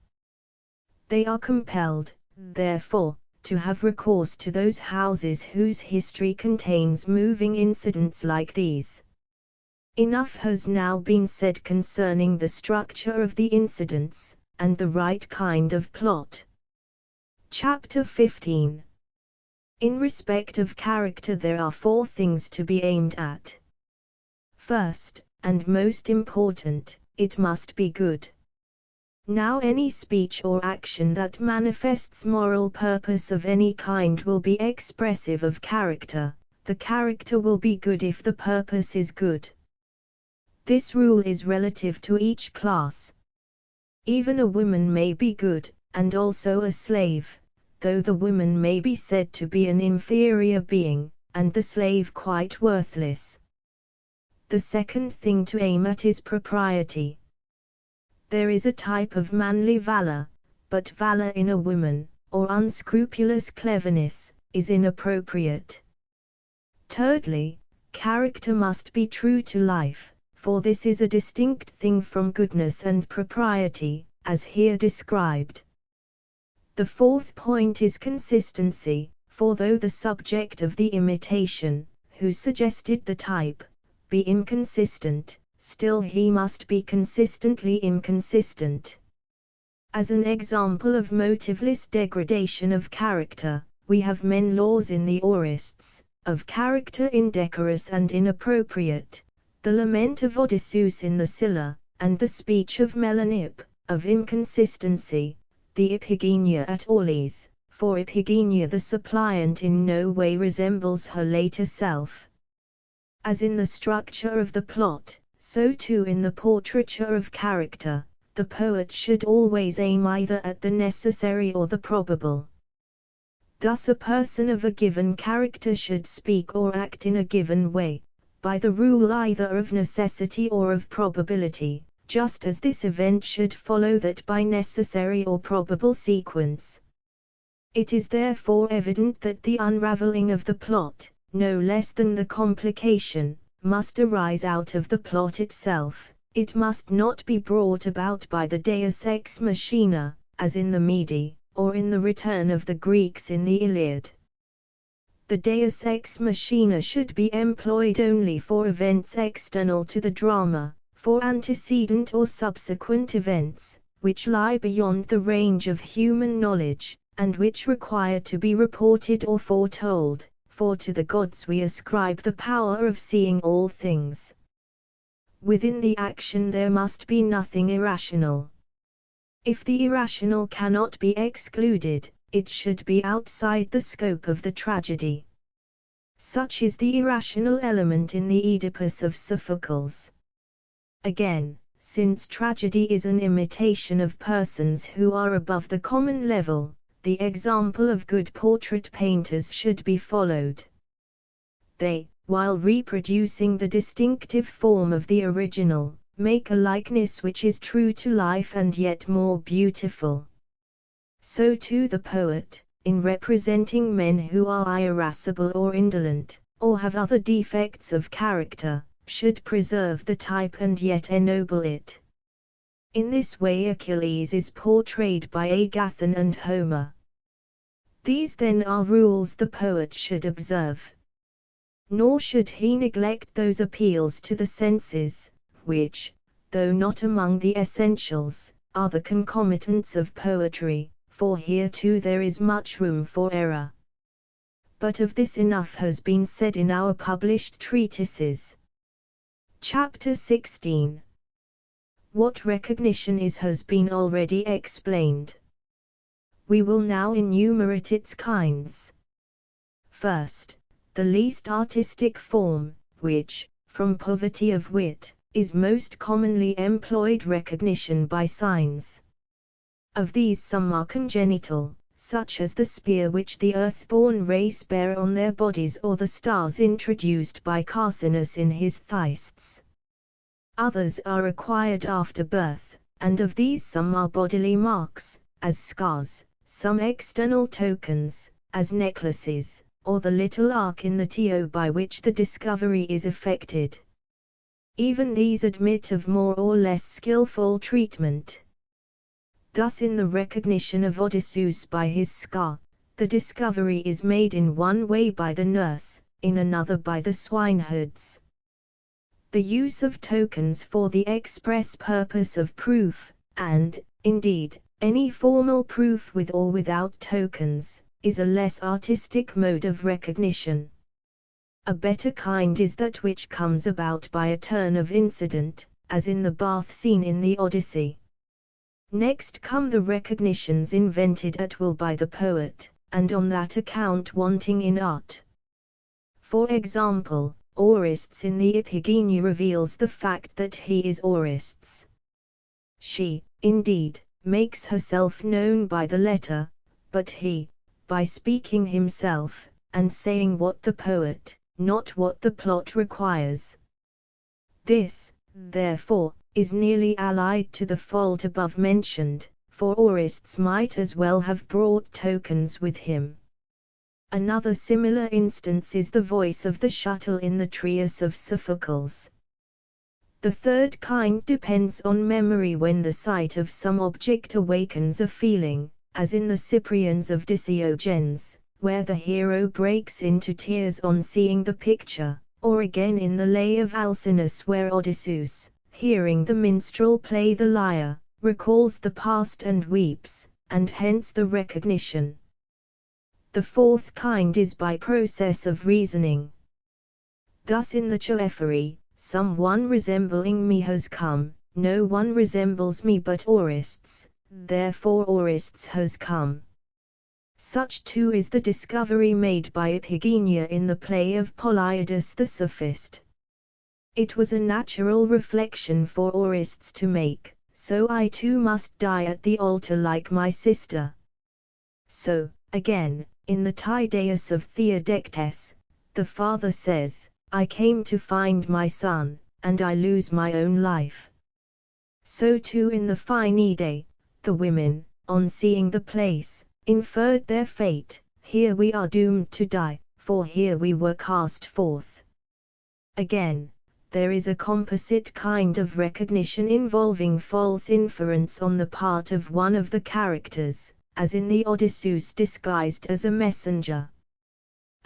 They are compelled, therefore, to have recourse to those houses whose history contains moving incidents like these. Enough has now been said concerning the structure of the incidents, and the right kind of plot. Chapter 15. In respect of character there are 4 things to be aimed at. First, and most important, it must be good. Now any speech or action that manifests moral purpose of any kind will be expressive of character. The character will be good if the purpose is good. This rule is relative to each class. Even a woman may be good, and also a slave, though the woman may be said to be an inferior being, and the slave quite worthless. The second thing to aim at is propriety. There is a type of manly valor, but valor in a woman, or unscrupulous cleverness, is inappropriate. Thirdly, character must be true to life, for this is a distinct thing from goodness and propriety, as here described. The fourth point is consistency, for though the subject of the imitation, who suggested the type, be inconsistent, still he must be consistently inconsistent. As an example of motiveless degradation of character, we have men laws in the aurists, of character indecorous and inappropriate, the lament of Odysseus in the Scylla, and the speech of Melanippe, of inconsistency, the Iphigenia at Orles, for Iphigenia the suppliant in no way resembles her later self. As in the structure of the plot, so too in the portraiture of character, the poet should always aim either at the necessary or the probable. Thus a person of a given character should speak or act in a given way, by the rule either of necessity or of probability, just as this event should follow that by necessary or probable sequence. It is therefore evident that the unravelling of the plot, no less than the complication, must arise out of the plot itself. It must not be brought about by the deus ex machina, as in the Mede, or in the return of the Greeks in the Iliad. The deus ex machina should be employed only for events external to the drama, for antecedent or subsequent events, which lie beyond the range of human knowledge, and which require to be reported or foretold, for to the gods we ascribe the power of seeing all things. Within the action there must be nothing irrational. If the irrational cannot be excluded, it should be outside the scope of the tragedy. Such is the irrational element in the Oedipus of Sophocles. Again, since tragedy is an imitation of persons who are above the common level, the example of good portrait painters should be followed. They, while reproducing the distinctive form of the original, make a likeness which is true to life and yet more beautiful. So too the poet, in representing men who are irascible or indolent, or have other defects of character, should preserve the type and yet ennoble it. In this way Achilles is portrayed by Agathon and Homer. These then are rules the poet should observe. Nor should he neglect those appeals to the senses, which, though not among the essentials, are the concomitants of poetry, for here too there is much room for error. But of this enough has been said in our published treatises. Chapter 16. What recognition is has been already explained. We will now enumerate its kinds. First, the least artistic form, which, from poverty of wit, is most commonly employed recognition by signs. Of these some are congenital, such as the spear which the earth-born race bear on their bodies or the stars introduced by Carcinus in his Theists. Others are acquired after birth, and of these some are bodily marks, as scars, some external tokens, as necklaces, or the little arc in the TO by which the discovery is effected. Even these admit of more or less skillful treatment. Thus in the recognition of Odysseus by his scar, the discovery is made in one way by the nurse, in another by the swineherds. The use of tokens for the express purpose of proof, and, indeed, any formal proof with or without tokens, is a less artistic mode of recognition. A better kind is that which comes about by a turn of incident, as in the bath scene in the Odyssey. Next come the recognitions invented at will by the poet, and on that account wanting in art. For example, Orestes in the Iphigenia reveals the fact that he is Orestes. She, indeed, makes herself known by the letter, but he, by speaking himself, and saying what the poet, not what the plot requires. This, therefore, is nearly allied to the fault above mentioned, for Orestes might as well have brought tokens with him. Another similar instance is the voice of the shuttle in the Trias of Sophocles. The third kind depends on memory when the sight of some object awakens a feeling, as in the Cyprians of Diogenes, where the hero breaks into tears on seeing the picture, or again in the lay of Alcinous where Odysseus, hearing the minstrel play the lyre, recalls the past and weeps, and hence the recognition. The fourth kind is by process of reasoning. Thus in the Choephory, some one resembling me has come, no one resembles me but Orestes, therefore Orestes has come. Such too is the discovery made by Iphigenia in the play of Polyidus the Sophist. It was a natural reflection for Orestes to make, so I too must die at the altar like my sister. So, again, in the Tydeus of Theodectes, the father says, I came to find my son, and I lose my own life. So too in the Phainidae, the women, on seeing the place, inferred their fate, here we are doomed to die, for here we were cast forth. Again, there is a composite kind of recognition involving false inference on the part of one of the characters, as in the Odysseus disguised as a messenger.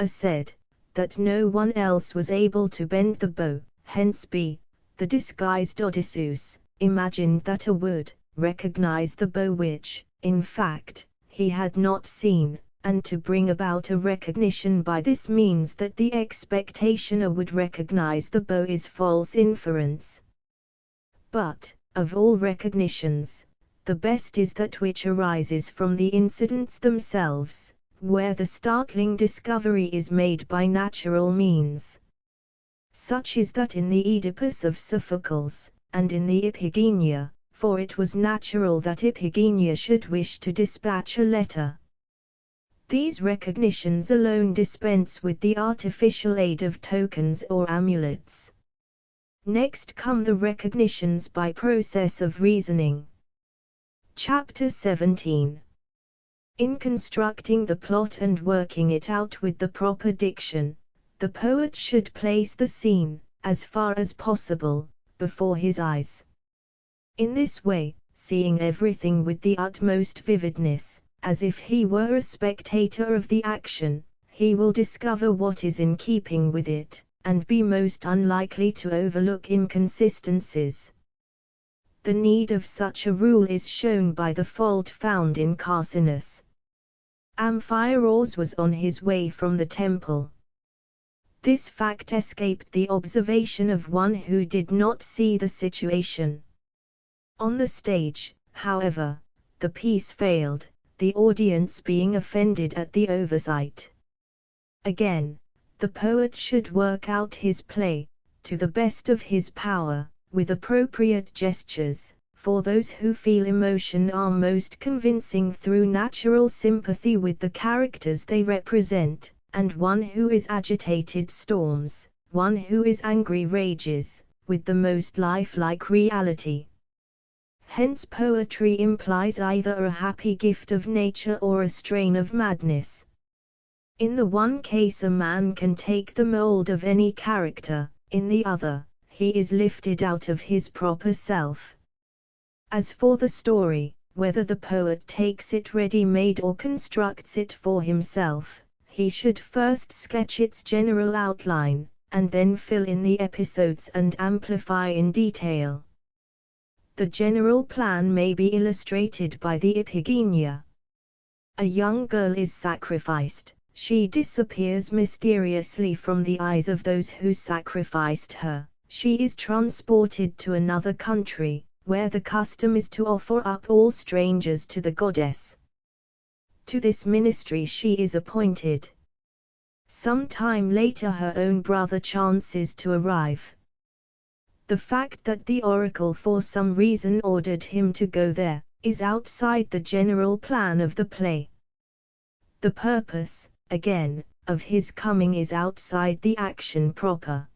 A said, that no one else was able to bend the bow, hence B, the disguised Odysseus, imagined that a would recognize the bow which, in fact, he had not seen, and to bring about a recognition by this means that the expectation a would recognize the bow is false inference. But, of all recognitions, the best is that which arises from the incidents themselves, where the startling discovery is made by natural means. Such is that in the Oedipus of Sophocles, and in the Iphigenia, for it was natural that Iphigenia should wish to dispatch a letter. These recognitions alone dispense with the artificial aid of tokens or amulets. Next come the recognitions by process of reasoning. Chapter 17. In constructing the plot and working it out with the proper diction, the poet should place the scene, as far as possible, before his eyes. In this way, seeing everything with the utmost vividness, as if he were a spectator of the action, he will discover what is in keeping with it, and be most unlikely to overlook inconsistencies. The need of such a rule is shown by the fault found in Carcinus. Amphiaraus was on his way from the temple. This fact escaped the observation of one who did not see the situation. On the stage, however, the piece failed, the audience being offended at the oversight. Again, the poet should work out his play, to the best of his power, with appropriate gestures, for those who feel emotion are most convincing through natural sympathy with the characters they represent, and one who is agitated storms, one who is angry rages, with the most lifelike reality. Hence poetry implies either a happy gift of nature or a strain of madness. In the one case a man can take the mold of any character, in the other, he is lifted out of his proper self. As for the story, whether the poet takes it ready-made or constructs it for himself, he should first sketch its general outline, and then fill in the episodes and amplify in detail. The general plan may be illustrated by the Iphigenia. A young girl is sacrificed, she disappears mysteriously from the eyes of those who sacrificed her, she is transported to another country, where the custom is to offer up all strangers to the goddess. To this ministry she is appointed. Some time later her own brother chances to arrive. The fact that the oracle for some reason ordered him to go there, is outside the general plan of the play. The purpose, again, of his coming is outside the action proper.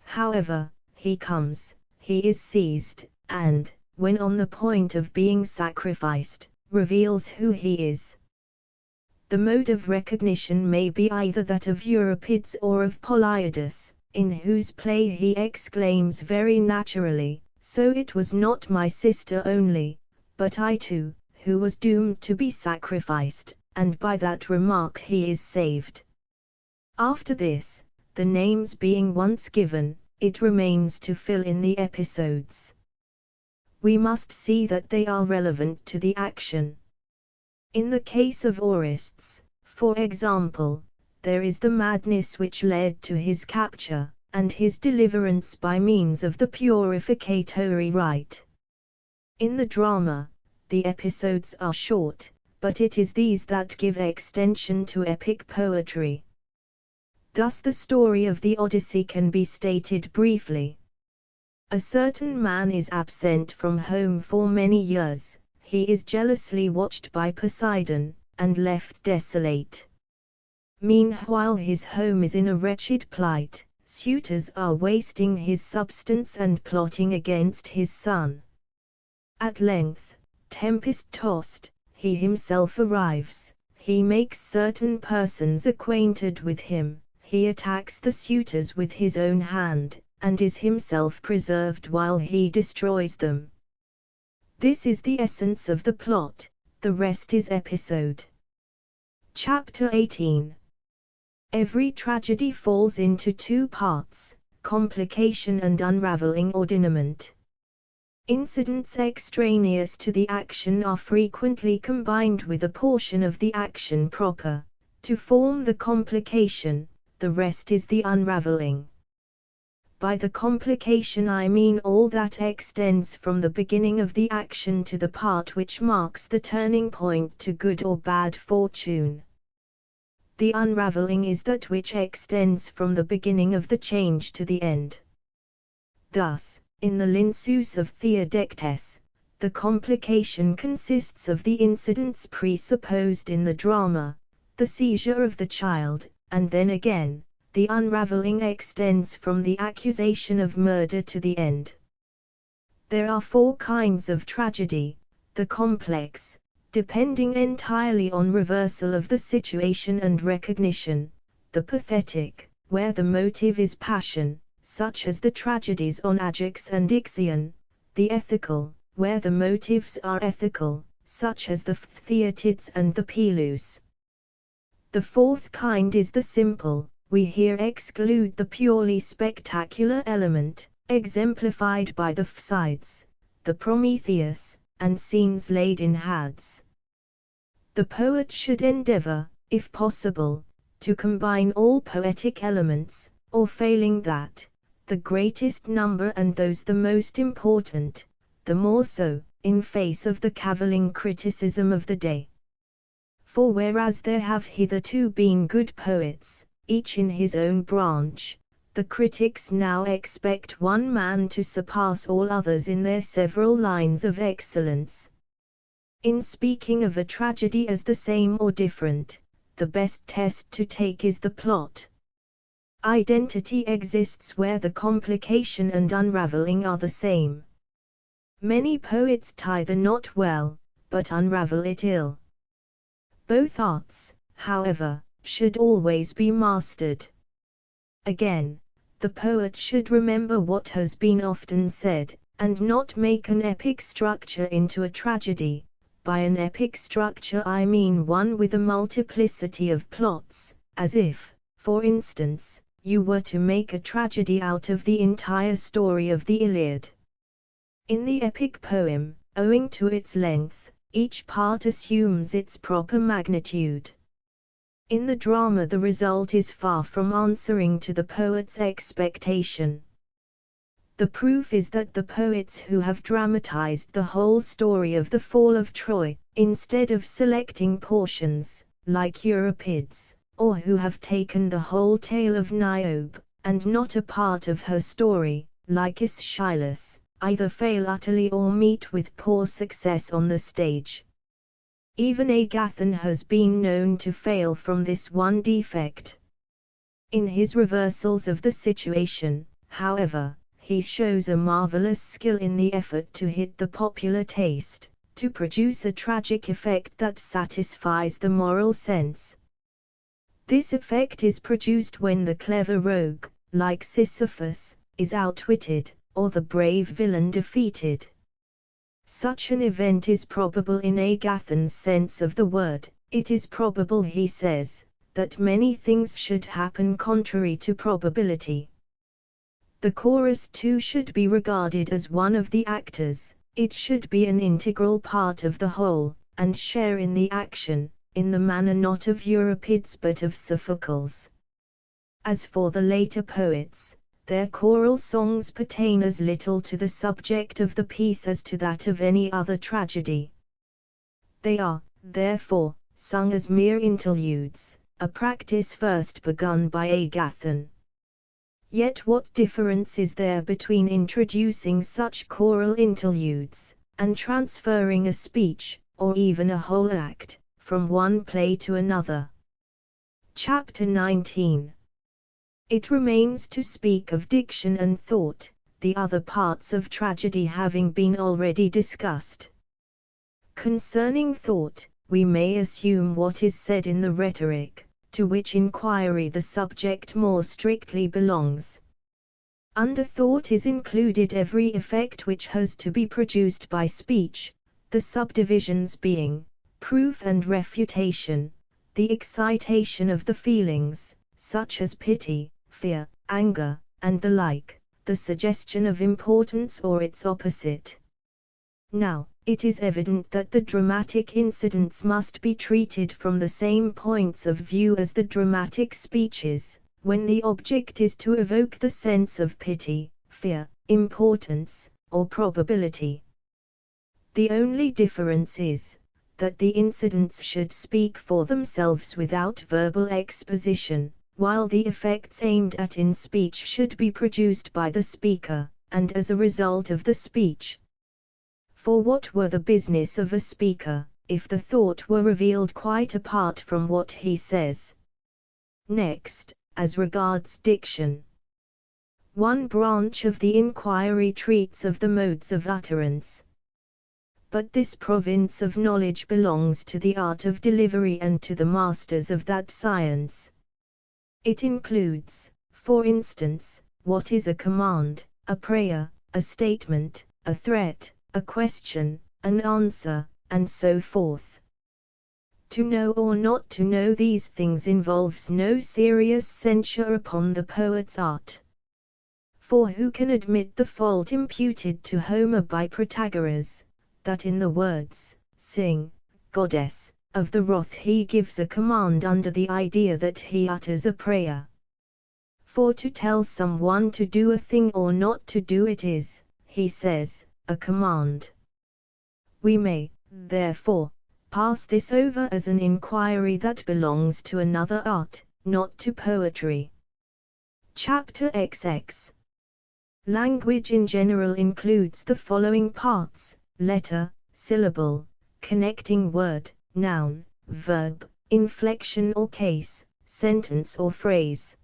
However, he comes, he is seized, and, when on the point of being sacrificed, reveals who he is. The mode of recognition may be either that of Euripides or of Polyidus, in whose play he exclaims very naturally, "So it was not my sister only, but I too, who was doomed to be sacrificed," and by that remark he is saved. After this, the names being once given, it remains to fill in the episodes. We must see that they are relevant to the action. In the case of Orestes, for example, there is the madness which led to his capture, and his deliverance by means of the purificatory rite. In the drama, the episodes are short, but it is these that give extension to epic poetry. Thus the story of the Odyssey can be stated briefly. A certain man is absent from home for many years, he is jealously watched by Poseidon, and left desolate. Meanwhile his home is in a wretched plight, suitors are wasting his substance and plotting against his son. At length, tempest-tossed, he himself arrives, he makes certain persons acquainted with him, he attacks the suitors with his own hand, and is himself preserved while he destroys them. This is the essence of the plot, the rest is episode. Chapter 18. Every tragedy falls into two parts, complication and unraveling or denouement. Incidents extraneous to the action are frequently combined with a portion of the action proper, to form the complication, the rest is the unraveling. By the complication I mean all that extends from the beginning of the action to the part which marks the turning point to good or bad fortune. The unraveling is that which extends from the beginning of the change to the end. Thus, in the Linsus of Theodectes, the complication consists of the incidents presupposed in the drama, the seizure of the child, and then again, the unraveling extends from the accusation of murder to the end. There are four kinds of tragedy: the complex, depending entirely on reversal of the situation and recognition; the pathetic, where the motive is passion, such as the tragedies on Ajax and Ixion; the ethical, where the motives are ethical, such as the Theatids and the Pelus. The fourth kind is the simple. We here exclude the purely spectacular element, exemplified by the Phsides, the Prometheus, and scenes laid in Hades. The poet should endeavor, if possible, to combine all poetic elements, or failing that, the greatest number and those the most important, the more so, in face of the cavilling criticism of the day. For whereas there have hitherto been good poets, each in his own branch, the critics now expect one man to surpass all others in their several lines of excellence. In speaking of a tragedy as the same or different, the best test to take is the plot. Identity exists where the complication and unraveling are the same. Many poets tie the knot well, but unravel it ill. Both arts, however, should always be mastered. Again, the poet should remember what has been often said, and not make an epic structure into a tragedy. By an epic structure I mean one with a multiplicity of plots, as if, for instance, you were to make a tragedy out of the entire story of the Iliad. In the epic poem, owing to its length, each part assumes its proper magnitude. In the drama the result is far from answering to the poet's expectation. The proof is that the poets who have dramatized the whole story of the fall of Troy, instead of selecting portions, like Euripides, or who have taken the whole tale of Niobe, and not a part of her story, like Aeschylus, either fail utterly or meet with poor success on the stage. Even Agathon has been known to fail from this one defect. In his reversals of the situation, however, he shows a marvelous skill in the effort to hit the popular taste, to produce a tragic effect that satisfies the moral sense. This effect is produced when the clever rogue, like Sisyphus, is outwitted, or the brave villain defeated. Such an event is probable in Agathon's sense of the word. It is probable, he says, that many things should happen contrary to probability. The chorus too should be regarded as one of the actors. It should be an integral part of the whole, and share in the action, in the manner not of Euripides but of Sophocles. As for the later poets, their choral songs pertain as little to the subject of the piece as to that of any other tragedy. They are, therefore, sung as mere interludes, a practice first begun by Agathon. Yet what difference is there between introducing such choral interludes, and transferring a speech, or even a whole act, from one play to another? Chapter 19. It remains to speak of diction and thought, the other parts of tragedy having been already discussed. Concerning thought, we may assume what is said in the rhetoric, to which inquiry the subject more strictly belongs. Under thought is included every effect which has to be produced by speech, the subdivisions being proof and refutation, the excitation of the feelings, such as pity, fear, anger, and the like, the suggestion of importance or its opposite. Now, it is evident that the dramatic incidents must be treated from the same points of view as the dramatic speeches, when the object is to evoke the sense of pity, fear, importance, or probability. The only difference is, that the incidents should speak for themselves without verbal exposition, while the effects aimed at in speech should be produced by the speaker, and as a result of the speech. For what were the business of a speaker, if the thought were revealed quite apart from what he says? Next, as regards diction. One branch of the inquiry treats of the modes of utterance. But this province of knowledge belongs to the art of delivery and to the masters of that science. It includes, for instance, what is a command, a prayer, a statement, a threat, a question, an answer, and so forth. To know or not to know these things involves no serious censure upon the poet's art. For who can admit the fault imputed to Homer by Protagoras, that in the words, "Sing, goddess," of the wrath he gives a command under the idea that he utters a prayer? For to tell someone to do a thing or not to do it is, he says, a command. We may, therefore, pass this over as an inquiry that belongs to another art, not to poetry. Chapter XX. Language in general includes the following parts: letter, syllable, connecting word, noun, verb, inflection or case, sentence or phrase.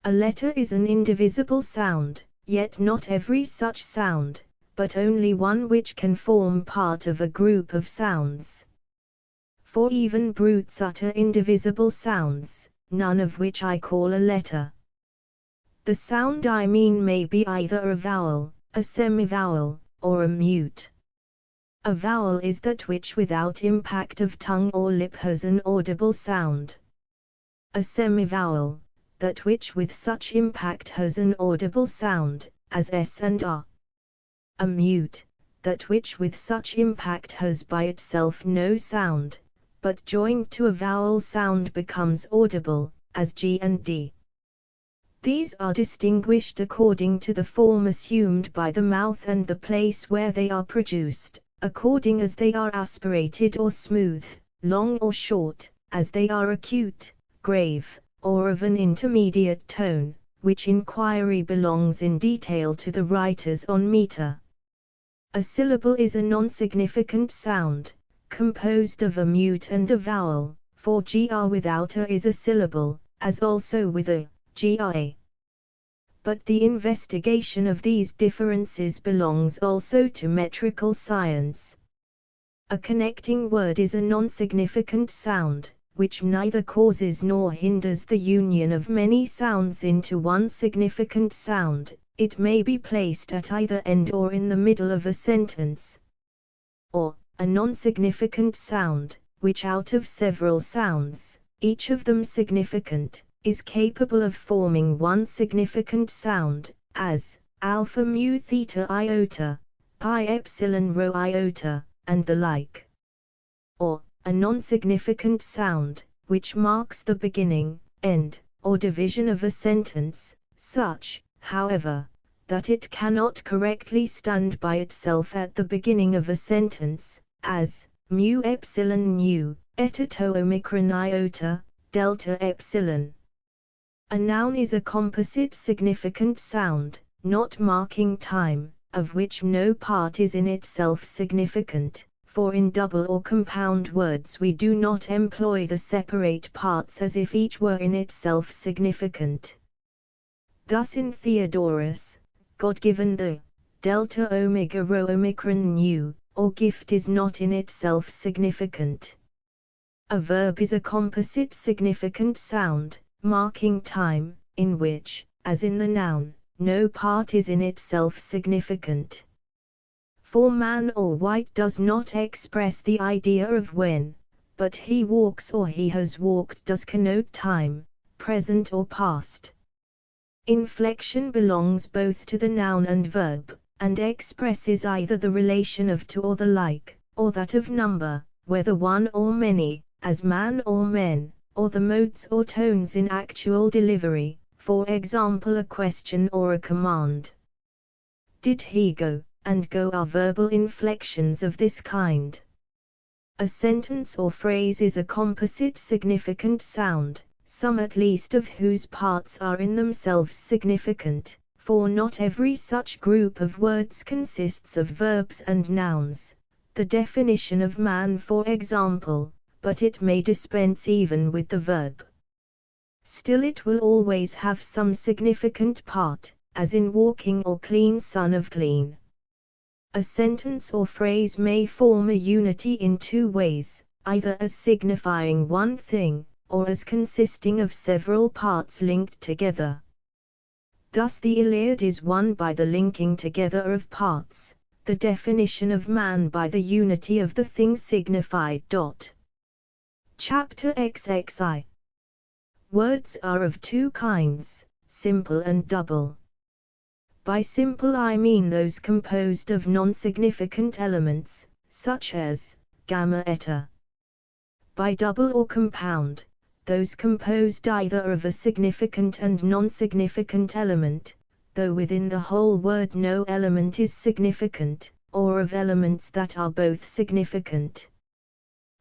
A letter is an indivisible sound, yet not every such sound, but only one which can form part of a group of sounds. For even brutes utter indivisible sounds, none of which I call a letter. The sound I mean may be either a vowel, a semivowel, or a mute. A vowel is that which without impact of tongue or lip has an audible sound. A semivowel, that which with such impact has an audible sound, as s and r. A mute, that which with such impact has by itself no sound, but joined to a vowel sound becomes audible, as g and d. These are distinguished according to the form assumed by the mouth and the place where they are produced, according as they are aspirated or smooth, long or short, as they are acute, grave, or of an intermediate tone, which inquiry belongs in detail to the writers on meter. A syllable is a non-significant sound, composed of a mute and a vowel, for gr without a is a syllable, as also with a, gra. But the investigation of these differences belongs also to metrical science. A connecting word is a non-significant sound, which neither causes nor hinders the union of many sounds into one significant sound. It may be placed at either end or in the middle of a sentence. Or, a non-significant sound, which out of several sounds, each of them significant, is capable of forming one significant sound, as alpha mu theta iota, pi epsilon rho iota, and the like. Or, a non-significant sound, which marks the beginning, end, or division of a sentence, such, however, that it cannot correctly stand by itself at the beginning of a sentence, as mu epsilon nu, eta to omicron iota, delta epsilon. A noun is a composite significant sound, not marking time, of which no part is in itself significant, for in double or compound words we do not employ the separate parts as if each were in itself significant. Thus in Theodorus, God-given the delta omega rho omicron nu, or gift is not in itself significant. A verb is a composite significant sound, marking time, in which, as in the noun, no part is in itself significant. For man or white does not express the idea of when, but he walks or he has walked does connote time, present or past. Inflection belongs both to the noun and verb, and expresses either the relation of to or the like, or that of number, whether one or many, as man or men, or the modes or tones in actual delivery, for example a question or a command. Did he go, and go are verbal inflections of this kind. A sentence or phrase is a composite significant sound, some at least of whose parts are in themselves significant, for not every such group of words consists of verbs and nouns, the definition of man for example, but it may dispense even with the verb. Still it will always have some significant part, as in walking or clean son of clean. A sentence or phrase may form a unity in two ways, either as signifying one thing, or as consisting of several parts linked together. Thus the Iliad is won by the linking together of parts, the definition of man by the unity of the thing signified. Chapter XXI. Words are of two kinds, simple and double. By simple I mean those composed of non-significant elements, such as gamma eta. By double or compound, those composed either of a significant and non-significant element, though within the whole word no element is significant, or of elements that are both significant.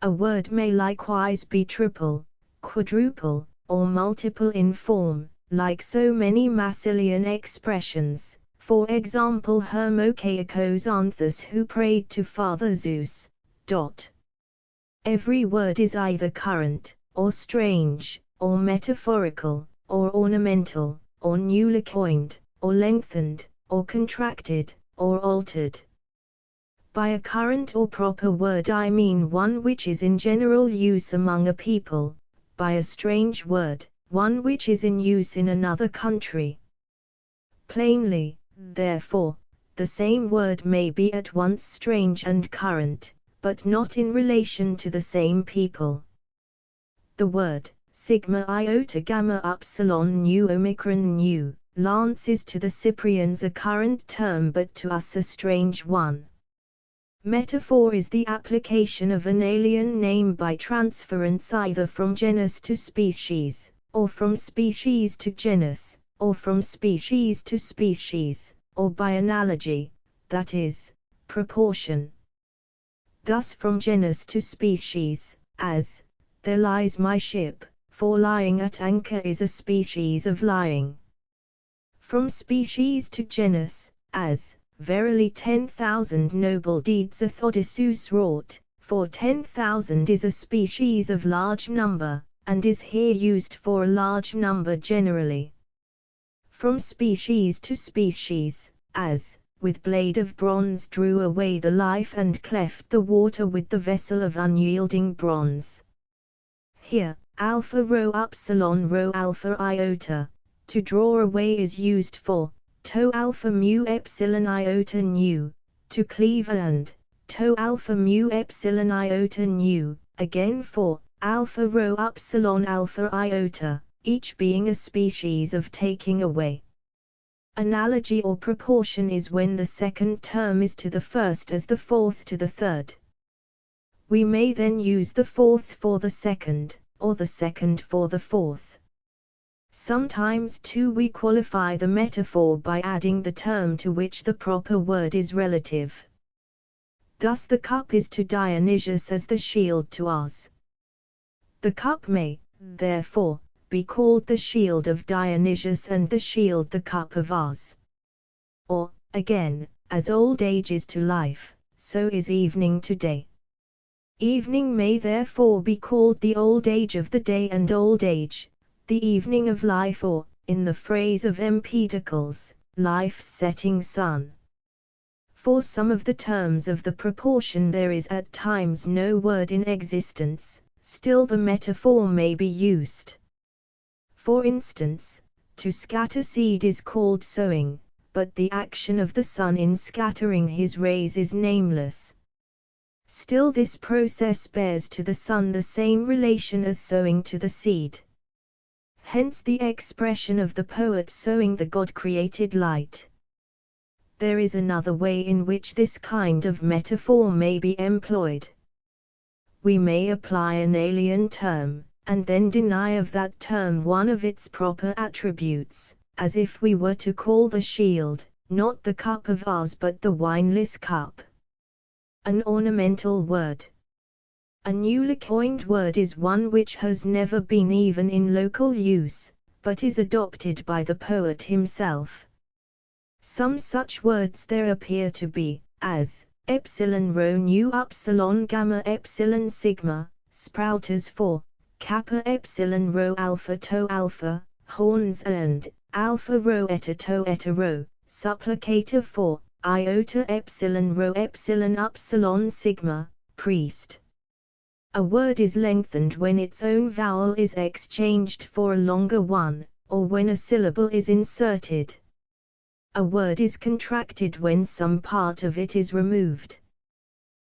A word may likewise be triple, quadruple, or multiple in form, like so many Massilian expressions, for example Hermokeikos Anthus who prayed to Father Zeus. Every word is either current, or strange, or metaphorical, or ornamental, or newly coined, or lengthened, or contracted, or altered. By a current or proper word I mean one which is in general use among a people, by a strange word, one which is in use in another country. Plainly, therefore, the same word may be at once strange and current, but not in relation to the same people. The word, sigma iota gamma upsilon nu omicron nu, lance is to the Cyprians a current term but to us a strange one. Metaphor is the application of an alien name by transference either from genus to species, or from species to genus, or from species to species, or by analogy, that is, proportion. Thus from genus to species, as, there lies my ship, for lying at anchor is a species of lying. From species to genus, as, verily 10,000 noble deeds Odysseus wrought, for 10,000 is a species of large number, and is here used for a large number generally. From species to species, as, with blade of bronze drew away the life and cleft the water with the vessel of unyielding bronze. Here, alpha rho upsilon rho alpha iota, to draw away is used for to alpha mu epsilon iota nu, to cleave, and to alpha mu epsilon iota nu, again for alpha rho upsilon alpha iota, each being a species of taking away. Analogy or proportion is when the second term is to the first as the fourth to the third. We may then use the fourth for the second, or the second for the fourth. Sometimes too we qualify the metaphor by adding the term to which the proper word is relative. Thus the cup is to Dionysius as the shield to us. The cup may, therefore, be called the shield of Dionysius and the shield the cup of us. Or, again, as old age is to life, so is evening to day. Evening may therefore be called the old age of the day, and old age, the evening of life, or, in the phrase of Empedocles, life's setting sun. For some of the terms of the proportion there is at times no word in existence, still the metaphor may be used. For instance, to scatter seed is called sowing, but the action of the sun in scattering his rays is nameless. Still this process bears to the sun the same relation as sowing to the seed. Hence the expression of the poet sowing the God-created light. There is another way in which this kind of metaphor may be employed. We may apply an alien term, and then deny of that term one of its proper attributes, as if we were to call the shield, not the cup of us but the wineless cup. An ornamental word. A newly coined word is one which has never been even in local use, but is adopted by the poet himself. Some such words there appear to be, as epsilon rho nu upsilon gamma epsilon sigma, sprouters for kappa epsilon rho alpha to alpha, horns, and alpha rho eta to eta rho, supplicator for iota epsilon rho epsilon upsilon sigma, priest. A word is lengthened when its own vowel is exchanged for a longer one, or when a syllable is inserted. A word is contracted when some part of it is removed.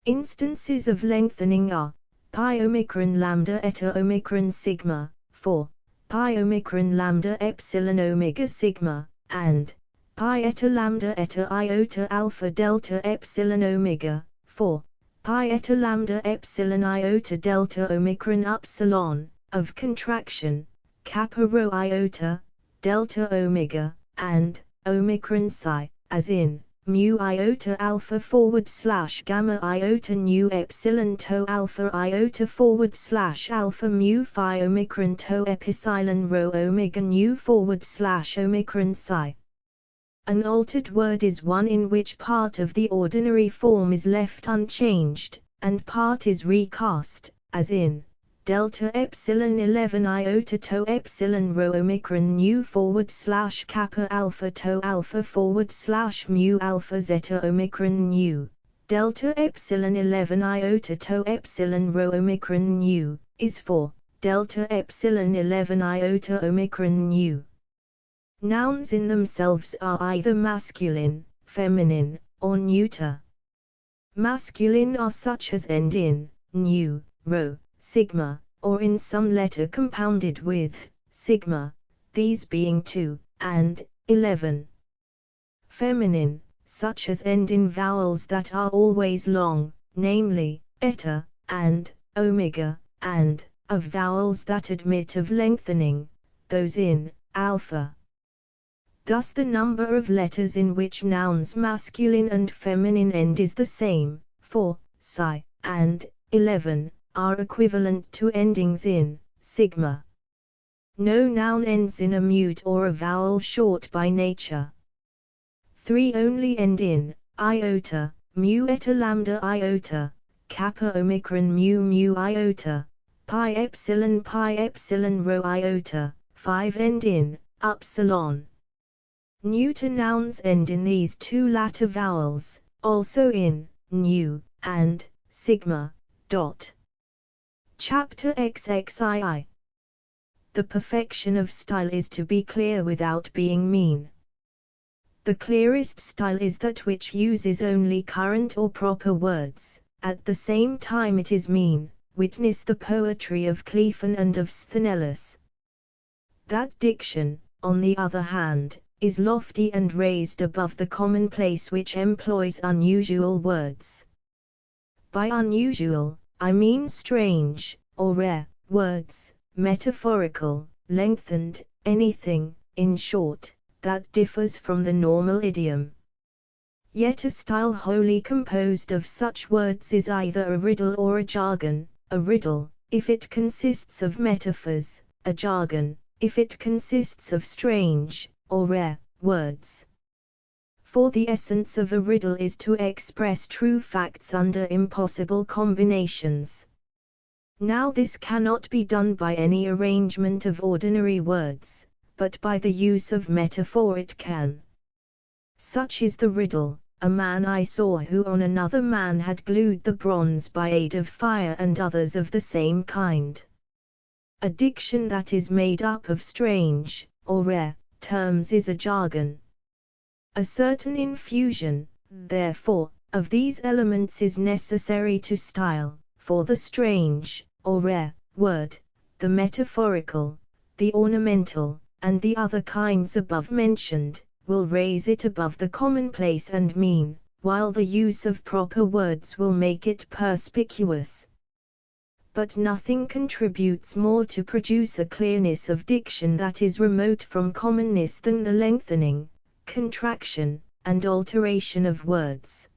Instances of lengthening are pi omicron lambda eta omicron sigma, for pi omicron lambda epsilon omega sigma, and pi eta lambda eta iota alpha delta epsilon omega, for pi eta lambda epsilon iota delta omicron upsilon, of contraction, kappa rho iota, delta omega, and omicron psi, as in mu iota alpha / gamma iota nu epsilon to alpha iota / alpha mu phi omicron to epsilon rho omega nu / omicron psi. An altered word is one in which part of the ordinary form is left unchanged, and part is recast, as in delta epsilon 11 iota to epsilon rho omicron nu / kappa alpha to alpha / mu alpha zeta omicron nu, delta epsilon 11 iota to epsilon rho omicron nu, is for delta epsilon 11 iota omicron nu. Nouns in themselves are either masculine, feminine, or neuter. Masculine are such as end in nu, rho, sigma, or in some letter compounded with sigma, these being 2 and 11. Feminine, such as end in vowels that are always long, namely eta and omega, and of vowels that admit of lengthening, those in alpha. Thus the number of letters in which nouns masculine and feminine end is the same, for psi and 11 are equivalent to endings in sigma. No noun ends in a mute or a vowel short by nature. 3 only end in iota, mu eta lambda iota, kappa omicron mu iota, pi epsilon rho iota. 5 end in upsilon. Neuter nouns end in these two latter vowels, also in new and sigma. Chapter XXII. The perfection of style is to be clear without being mean. The clearest style is that which uses only current or proper words, at the same time it is mean, witness the poetry of Clephon and of Sthenelus. That diction, on the other hand, is lofty and raised above the commonplace which employs unusual words. By unusual, I mean strange, or rare, words, metaphorical, lengthened, anything, in short, that differs from the normal idiom. Yet a style wholly composed of such words is either a riddle or a jargon, a riddle, if it consists of metaphors, a jargon, if it consists of strange, or rare, words. For the essence of a riddle is to express true facts under impossible combinations. Now this cannot be done by any arrangement of ordinary words, but by the use of metaphor it can. Such is the riddle: a man I saw who on another man had glued the bronze by aid of fire, and others of the same kind. A diction that is made up of strange, or rare, terms is a jargon. A certain infusion, therefore, of these elements is necessary to style, for the strange, or rare, word, the metaphorical, the ornamental, and the other kinds above mentioned, will raise it above the commonplace and mean, while the use of proper words will make it perspicuous. But nothing contributes more to produce a clearness of diction that is remote from commonness than the lengthening, contraction, and alteration of words.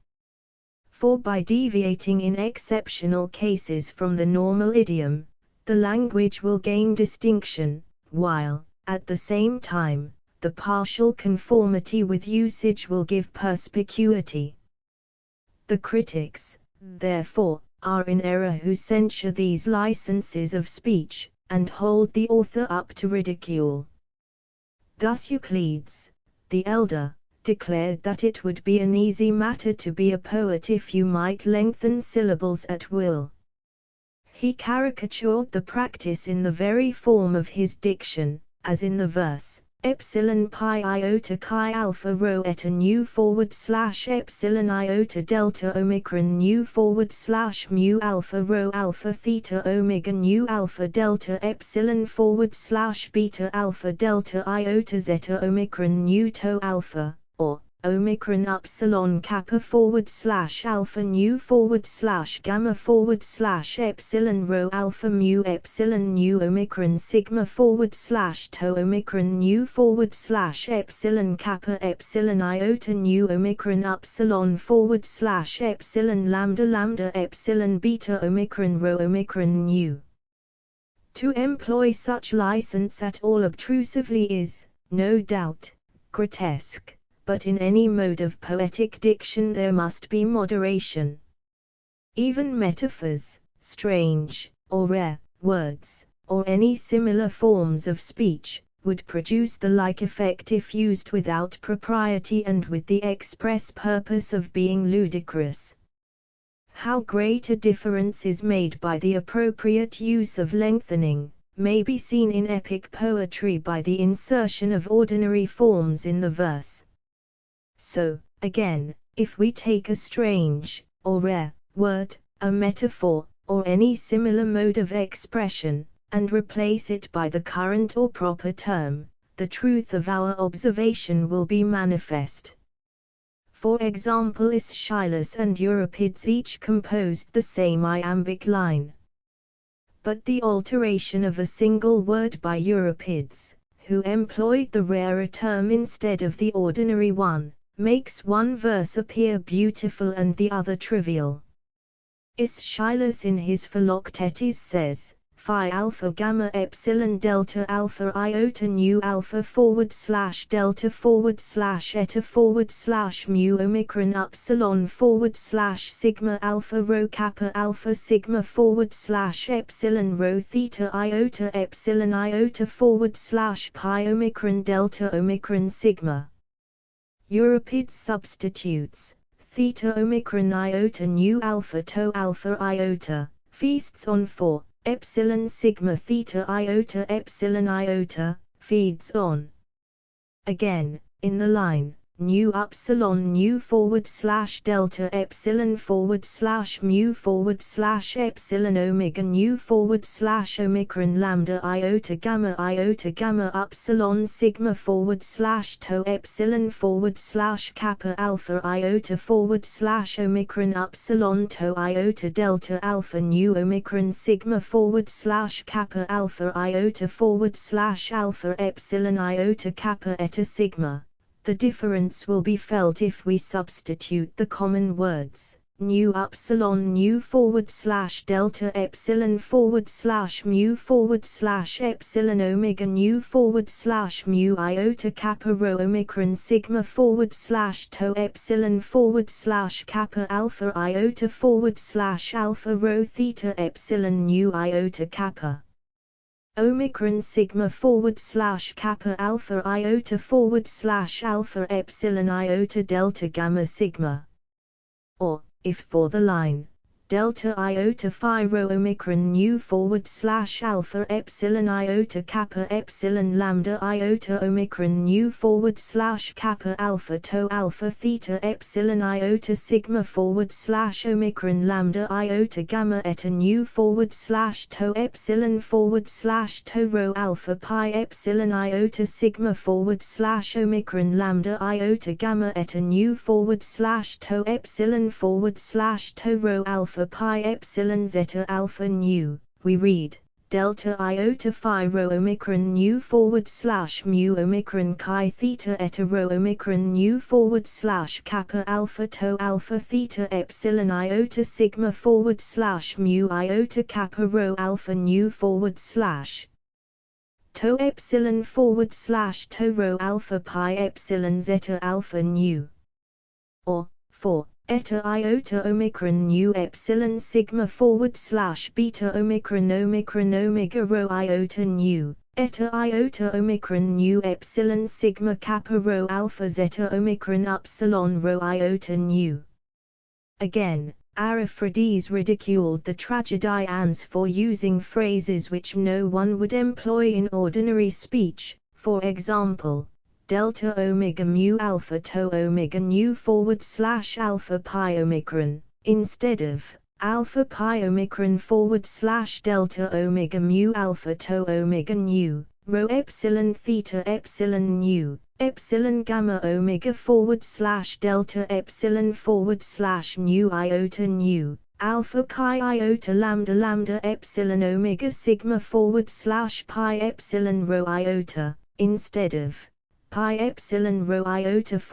For by deviating in exceptional cases from the normal idiom, the language will gain distinction, while, at the same time, the partial conformity with usage will give perspicuity. The critics, therefore, are in error who censure these licenses of speech, and hold the author up to ridicule. Thus Euclides, the elder, declared that it would be an easy matter to be a poet if you might lengthen syllables at will. He caricatured the practice in the very form of his diction, as in the verse, epsilon pi iota chi alpha rho eta nu / epsilon iota delta omicron nu / mu alpha rho alpha theta omega nu alpha delta epsilon / beta alpha delta iota zeta omicron nu to alpha, or omicron upsilon kappa / alpha nu / gamma / epsilon rho alpha mu epsilon nu omicron sigma / to omicron nu / epsilon kappa epsilon iota nu omicron upsilon / epsilon lambda epsilon beta omicron rho omicron nu. To employ such license at all obtrusively is, no doubt, grotesque. But in any mode of poetic diction there must be moderation. Even metaphors, strange, or rare, words, or any similar forms of speech, would produce the like effect if used without propriety and with the express purpose of being ludicrous. How great a difference is made by the appropriate use of lengthening, may be seen in epic poetry by the insertion of ordinary forms in the verse. So, again, if we take a strange, or rare, word, a metaphor, or any similar mode of expression, and replace it by the current or proper term, the truth of our observation will be manifest. For example, Aeschylus and Euripides each composed the same iambic line. But the alteration of a single word by Euripides, who employed the rarer term instead of the ordinary one, makes one verse appear beautiful and the other trivial. Aeschylus in his Philoctetes says, phi alpha gamma epsilon delta alpha iota nu alpha / delta / eta / mu omicron upsilon / sigma alpha rho kappa alpha sigma / epsilon rho theta iota epsilon iota / pi omicron delta omicron sigma. Euripides substitutes theta omicron iota nu alpha to alpha iota, feasts on 4, epsilon sigma theta iota epsilon iota, feeds on. Again, in the line, nu upsilon nu / delta epsilon / mu / epsilon omega nu / omicron lambda iota gamma upsilon sigma / to epsilon / kappa alpha iota / omicron upsilon to iota delta alpha nu omicron sigma / kappa alpha iota / alpha epsilon iota kappa eta sigma. The difference will be felt if we substitute the common words, nu upsilon nu / delta epsilon / mu / epsilon omega nu / mu iota kappa rho omicron sigma / to epsilon / kappa alpha iota / alpha rho theta epsilon nu iota kappa. Omicron sigma / kappa alpha iota / alpha epsilon iota delta gamma sigma. Or, if for the line, delta iota phi rho omicron nu / alpha epsilon iota kappa epsilon lambda iota omicron nu / kappa alpha to alpha theta epsilon iota sigma / omicron lambda iota gamma eta nu / to epsilon / to rho alpha pi epsilon iota sigma / omicron lambda iota gamma eta nu / to epsilon / to rho alpha pi epsilon zeta alpha nu, we read, delta iota phi rho omicron nu / mu omicron chi theta eta rho omicron nu / kappa alpha to alpha theta epsilon iota sigma / mu iota kappa rho alpha nu / to epsilon / to rho alpha pi epsilon zeta alpha nu. Or, 4. Eta iota omicron nu epsilon sigma / beta omicron omega rho iota nu, eta iota omicron nu epsilon sigma kappa rho alpha zeta omicron upsilon rho iota nu. Again, Ariphrades ridiculed the tragedians for using phrases which no one would employ in ordinary speech, for example, delta omega mu alpha to omega nu / alpha pi omicron, instead of alpha pi omicron / delta omega mu alpha to omega nu, rho epsilon theta epsilon nu, epsilon gamma omega / delta epsilon / nu iota nu, alpha chi iota lambda epsilon omega sigma / pi epsilon rho iota, instead of pi epsilon rho iota /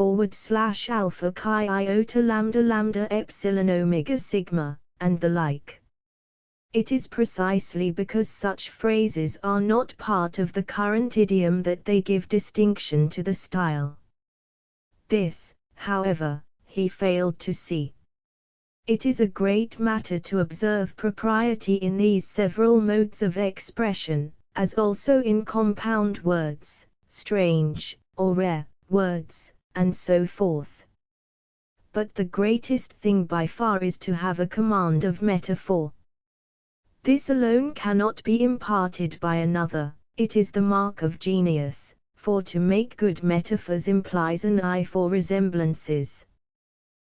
alpha chi iota lambda epsilon omega sigma, and the like. It is precisely because such phrases are not part of the current idiom that they give distinction to the style. This, however, he failed to see. It is a great matter to observe propriety in these several modes of expression, as also in compound words, strange, or rare, words, and so forth. But the greatest thing by far is to have a command of metaphor. This alone cannot be imparted by another, it is the mark of genius, for to make good metaphors implies an eye for resemblances.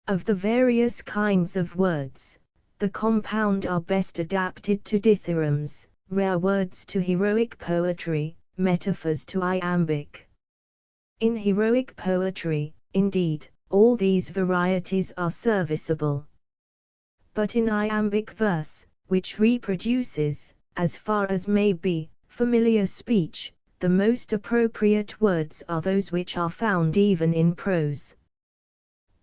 Of the various kinds of words, the compound are best adapted to dithyrambs, rare words to heroic poetry, metaphors to iambic. In heroic poetry, indeed, all these varieties are serviceable. But in iambic verse, which reproduces, as far as may be, familiar speech, the most appropriate words are those which are found even in prose.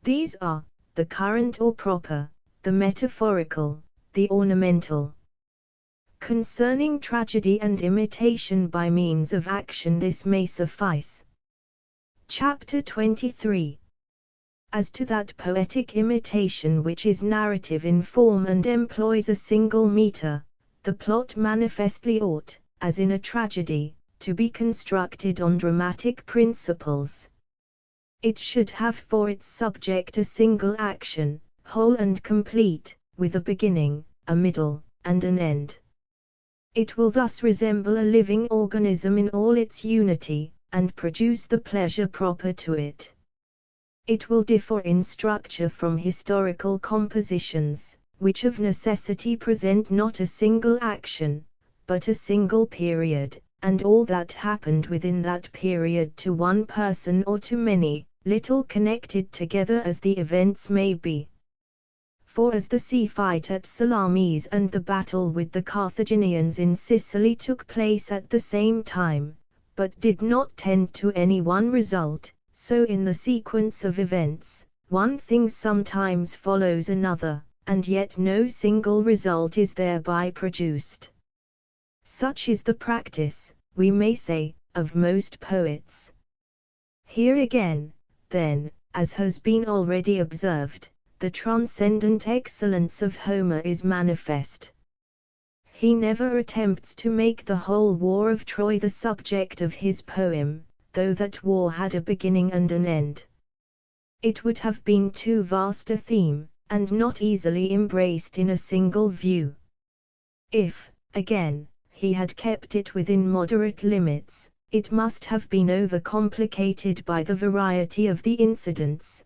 These are the current or proper, the metaphorical, the ornamental. Concerning tragedy and imitation by means of action, this may suffice. Chapter 23. As to that poetic imitation which is narrative in form and employs a single meter, the plot manifestly ought, as in a tragedy, to be constructed on dramatic principles. It should have for its subject a single action, whole and complete, with a beginning, a middle, and an end. It will thus resemble a living organism in all its unity, and produce the pleasure proper to it. It will differ in structure from historical compositions, which of necessity present not a single action, but a single period, and all that happened within that period to one person or to many, little connected together as the events may be. For as the sea fight at Salamis and the battle with the Carthaginians in Sicily took place at the same time, but did not tend to any one result, so in the sequence of events, one thing sometimes follows another, and yet no single result is thereby produced. Such is the practice, we may say, of most poets. Here again, then, as has been already observed, the transcendent excellence of Homer is manifest. He never attempts to make the whole war of Troy the subject of his poem, though that war had a beginning and an end. It would have been too vast a theme, and not easily embraced in a single view. If, again, he had kept it within moderate limits, it must have been overcomplicated by the variety of the incidents.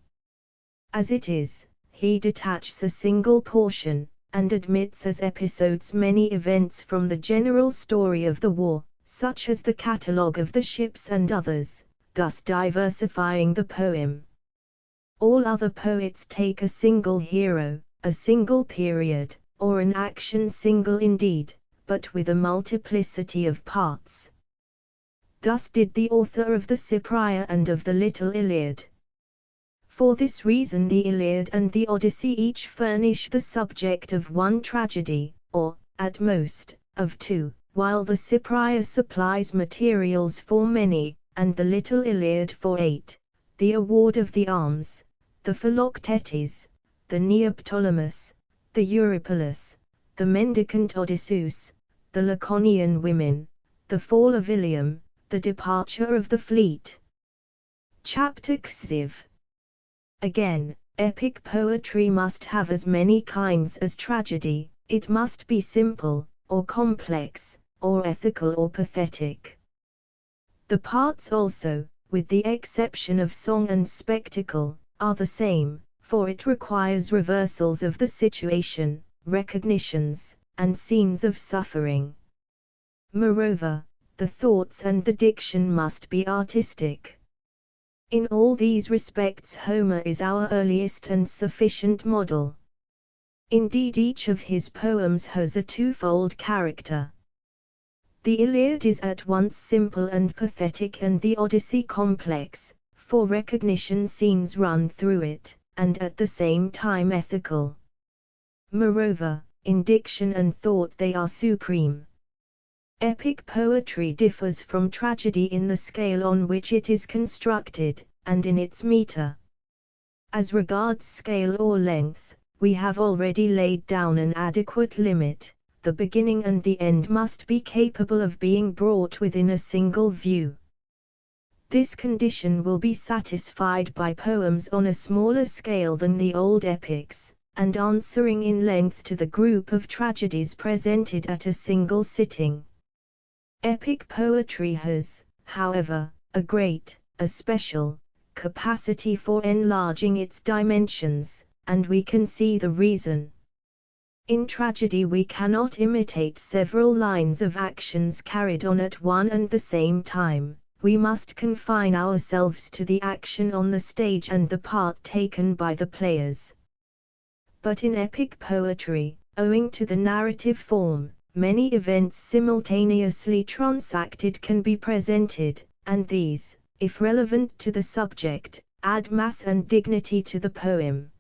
As it is, he detaches a single portion, and admits as episodes many events from the general story of the war, such as the catalogue of the ships and others, thus diversifying the poem. All other poets take a single hero, a single period, or an action single indeed, but with a multiplicity of parts. Thus did the author of the Cypria and of the Little Iliad. For this reason the Iliad and the Odyssey each furnish the subject of one tragedy, or, at most, of two, while the Cypria supplies materials for many, and the Little Iliad for 8, the Award of the Arms, the Philoctetes, the Neoptolemus, the Eurypylus, the Mendicant Odysseus, the Laconian Women, the Fall of Ilium, the Departure of the Fleet. Chapter Xiv. Again, epic poetry must have as many kinds as tragedy. It must be simple, or complex, or ethical or pathetic. The parts also, with the exception of song and spectacle, are the same, for it requires reversals of the situation, recognitions, and scenes of suffering. Moreover, the thoughts and the diction must be artistic. In all these respects Homer is our earliest and sufficient model. Indeed, each of his poems has a twofold character. The Iliad is at once simple and pathetic, and the Odyssey complex, for recognition scenes run through it, and at the same time ethical. Moreover, in diction and thought they are supreme. Epic poetry differs from tragedy in the scale on which it is constructed, and in its meter. As regards scale or length, we have already laid down an adequate limit. The beginning and the end must be capable of being brought within a single view. This condition will be satisfied by poems on a smaller scale than the old epics, and answering in length to the group of tragedies presented at a single sitting. Epic poetry has, however, a special capacity for enlarging its dimensions, and we can see the reason. In tragedy we cannot imitate several lines of actions carried on at one and the same time, we must confine ourselves to the action on the stage and the part taken by the players. But in epic poetry, owing to the narrative form, many events simultaneously transacted can be presented, and these, if relevant to the subject, add mass and dignity to the poem.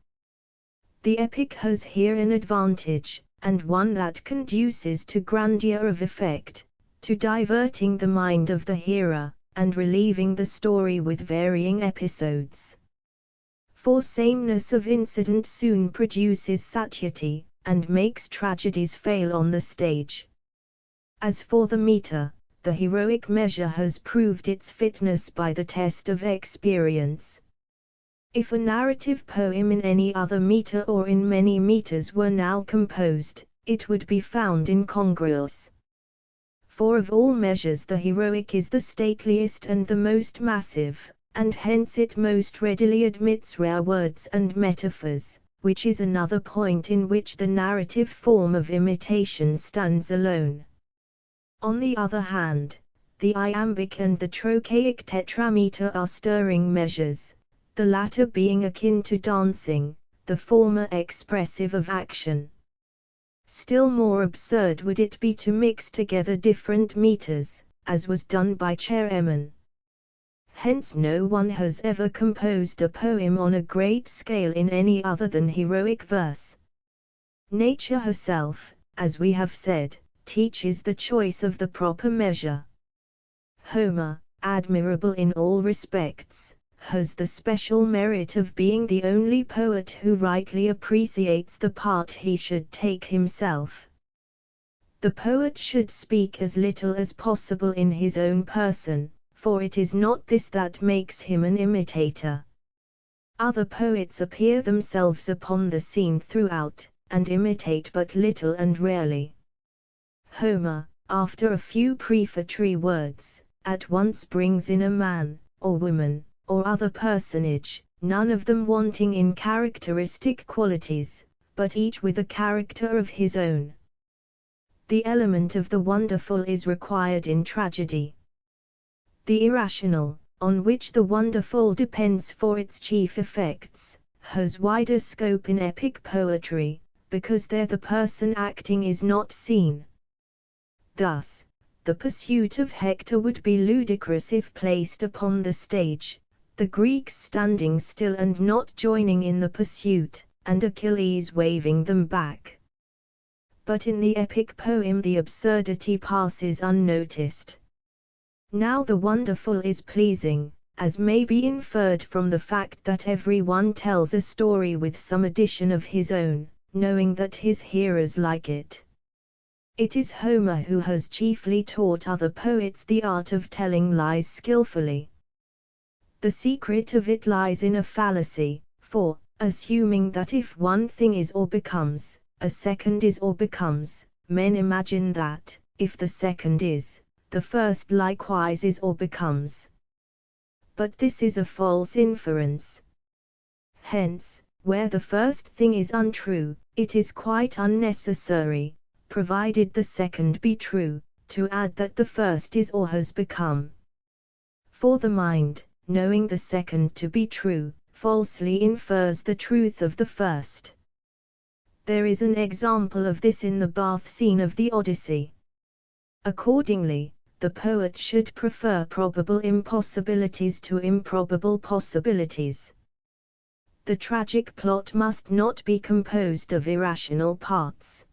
The epic has here an advantage, and one that conduces to grandeur of effect, to diverting the mind of the hearer, and relieving the story with varying episodes. For sameness of incident soon produces satiety, and makes tragedies fail on the stage. As for the meter, the heroic measure has proved its fitness by the test of experience. If a narrative poem in any other meter or in many meters were now composed, it would be found incongruous. For of all measures the heroic is the stateliest and the most massive, and hence it most readily admits rare words and metaphors, which is another point in which the narrative form of imitation stands alone. On the other hand, the iambic and the trochaic tetrameter are stirring measures, the latter being akin to dancing, the former expressive of action. Still more absurd would it be to mix together different meters, as was done by Chaeremon. Hence no one has ever composed a poem on a great scale in any other than heroic verse. Nature herself, as we have said, teaches the choice of the proper measure. Homer, admirable in all respects, has the special merit of being the only poet who rightly appreciates the part he should take himself. The poet should speak as little as possible in his own person, for it is not this that makes him an imitator. Other poets appear themselves upon the scene throughout, and imitate but little and rarely. Homer, after a few prefatory words, at once brings in a man, or woman, or other personage, none of them wanting in characteristic qualities, but each with a character of his own. The element of the wonderful is required in tragedy. The irrational, on which the wonderful depends for its chief effects, has wider scope in epic poetry, because there the person acting is not seen. Thus, the pursuit of Hector would be ludicrous if placed upon the stage, the Greeks standing still and not joining in the pursuit, and Achilles waving them back. But in the epic poem the absurdity passes unnoticed. Now the wonderful is pleasing, as may be inferred from the fact that every one tells a story with some addition of his own, knowing that his hearers like it. It is Homer who has chiefly taught other poets the art of telling lies skillfully. The secret of it lies in a fallacy, for, assuming that if one thing is or becomes, a second is or becomes, men imagine that, if the second is, the first likewise is or becomes. But this is a false inference. Hence, where the first thing is untrue, it is quite unnecessary, provided the second be true, to add that the first is or has become. For the mind, knowing the second to be true, falsely infers the truth of the first. There is an example of this in the bath scene of the Odyssey. Accordingly, the poet should prefer probable impossibilities to improbable possibilities. The tragic plot must not be composed of irrational parts.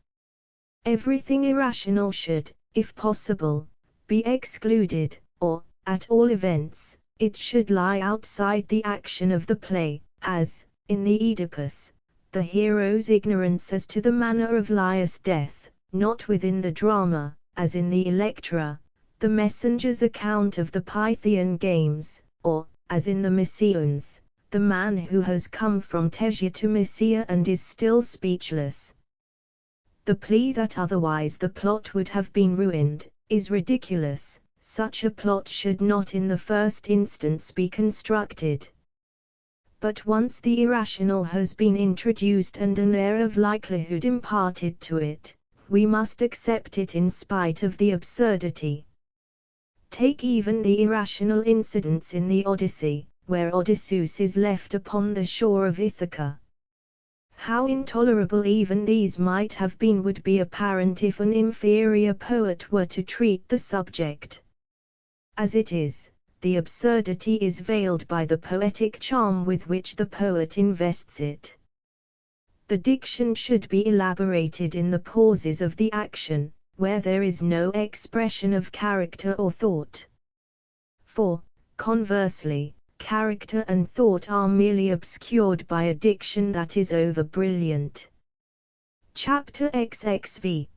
Everything irrational should, if possible, be excluded, or, at all events, it should lie outside the action of the play, as, in the Oedipus, the hero's ignorance as to the manner of Laius' death, not within the drama, as in the Electra, the messenger's account of the Pythian games, or, as in the Mysians, the man who has come from Tesia to Mysia and is still speechless. The plea that otherwise the plot would have been ruined, is ridiculous. Such a plot should not in the first instance be constructed. But once the irrational has been introduced and an air of likelihood imparted to it, we must accept it in spite of the absurdity. Take even the irrational incidents in the Odyssey, where Odysseus is left upon the shore of Ithaca. How intolerable even these might have been would be apparent if an inferior poet were to treat the subject. As it is, the absurdity is veiled by the poetic charm with which the poet invests it. The diction should be elaborated in the pauses of the action, where there is no expression of character or thought. For, conversely, character and thought are merely obscured by a diction that is over-brilliant. Chapter XXV.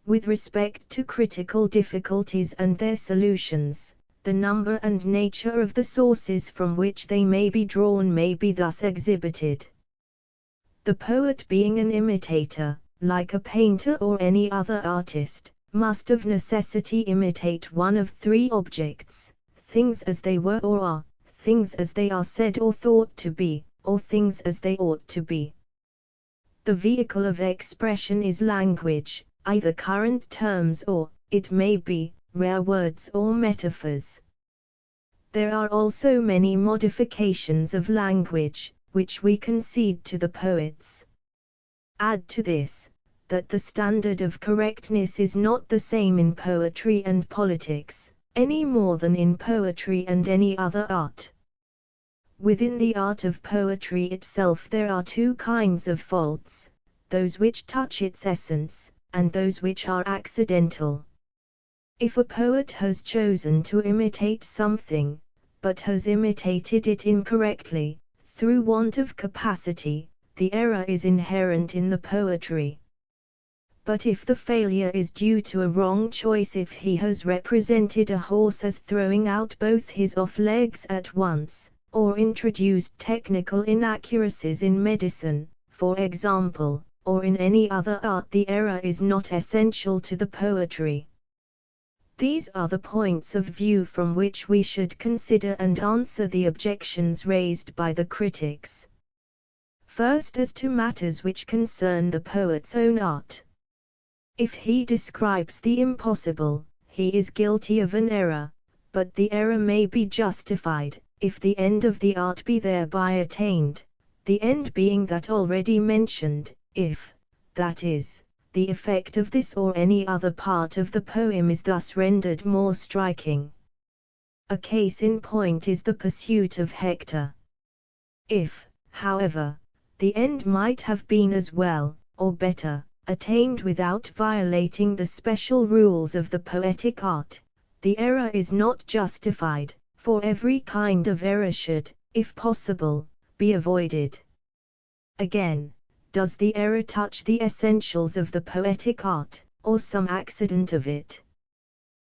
With respect to critical difficulties and their solutions, the number and nature of the sources from which they may be drawn may be thus exhibited. The poet, being an imitator, like a painter or any other artist, must of necessity imitate one of three objects: things as they were or are, things as they are said or thought to be, or things as they ought to be. The vehicle of expression is language, either current terms or, it may be, rare words or metaphors. There are also many modifications of language, which we concede to the poets. Add to this, that the standard of correctness is not the same in poetry and politics, any more than in poetry and any other art. Within the art of poetry itself there are two kinds of faults, those which touch its essence, and those which are accidental. If a poet has chosen to imitate something, but has imitated it incorrectly, through want of capacity, the error is inherent in the poetry. But if the failure is due to a wrong choice, if he has represented a horse as throwing out both his off legs at once, or introduced technical inaccuracies in medicine, for example, or in any other art, the error is not essential to the poetry. These are the points of view from which we should consider and answer the objections raised by the critics. First, as to matters which concern the poet's own art. If he describes the impossible, he is guilty of an error, but the error may be justified, if the end of the art be thereby attained, the end being that already mentioned, if, that is, the effect of this or any other part of the poem is thus rendered more striking. A case in point is the pursuit of Hector. If, however, the end might have been as well, or better, attained without violating the special rules of the poetic art, the error is not justified, for every kind of error should, if possible, be avoided. Again, does the error touch the essentials of the poetic art, or some accident of it?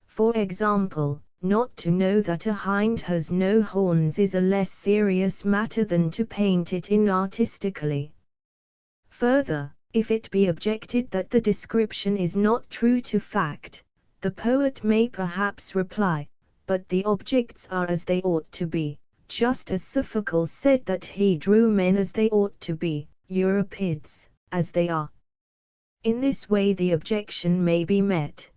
For example, not to know that a hind has no horns is a less serious matter than to paint it inartistically. Further, if it be objected that the description is not true to fact, the poet may perhaps reply, but the objects are as they ought to be, just as Sophocles said that he drew men as they ought to be, Euripides, as they are. In this way the objection may be met.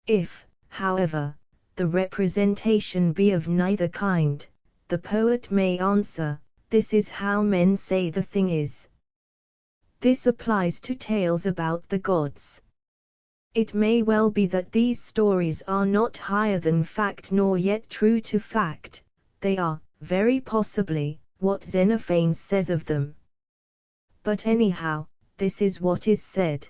If, however, the representation be of neither kind, the poet may answer, this is how men say the thing is. This applies to tales about the gods. It may well be that these stories are not higher than fact nor yet true to fact, they are, very possibly, what Xenophanes says of them. But anyhow, this is what is said.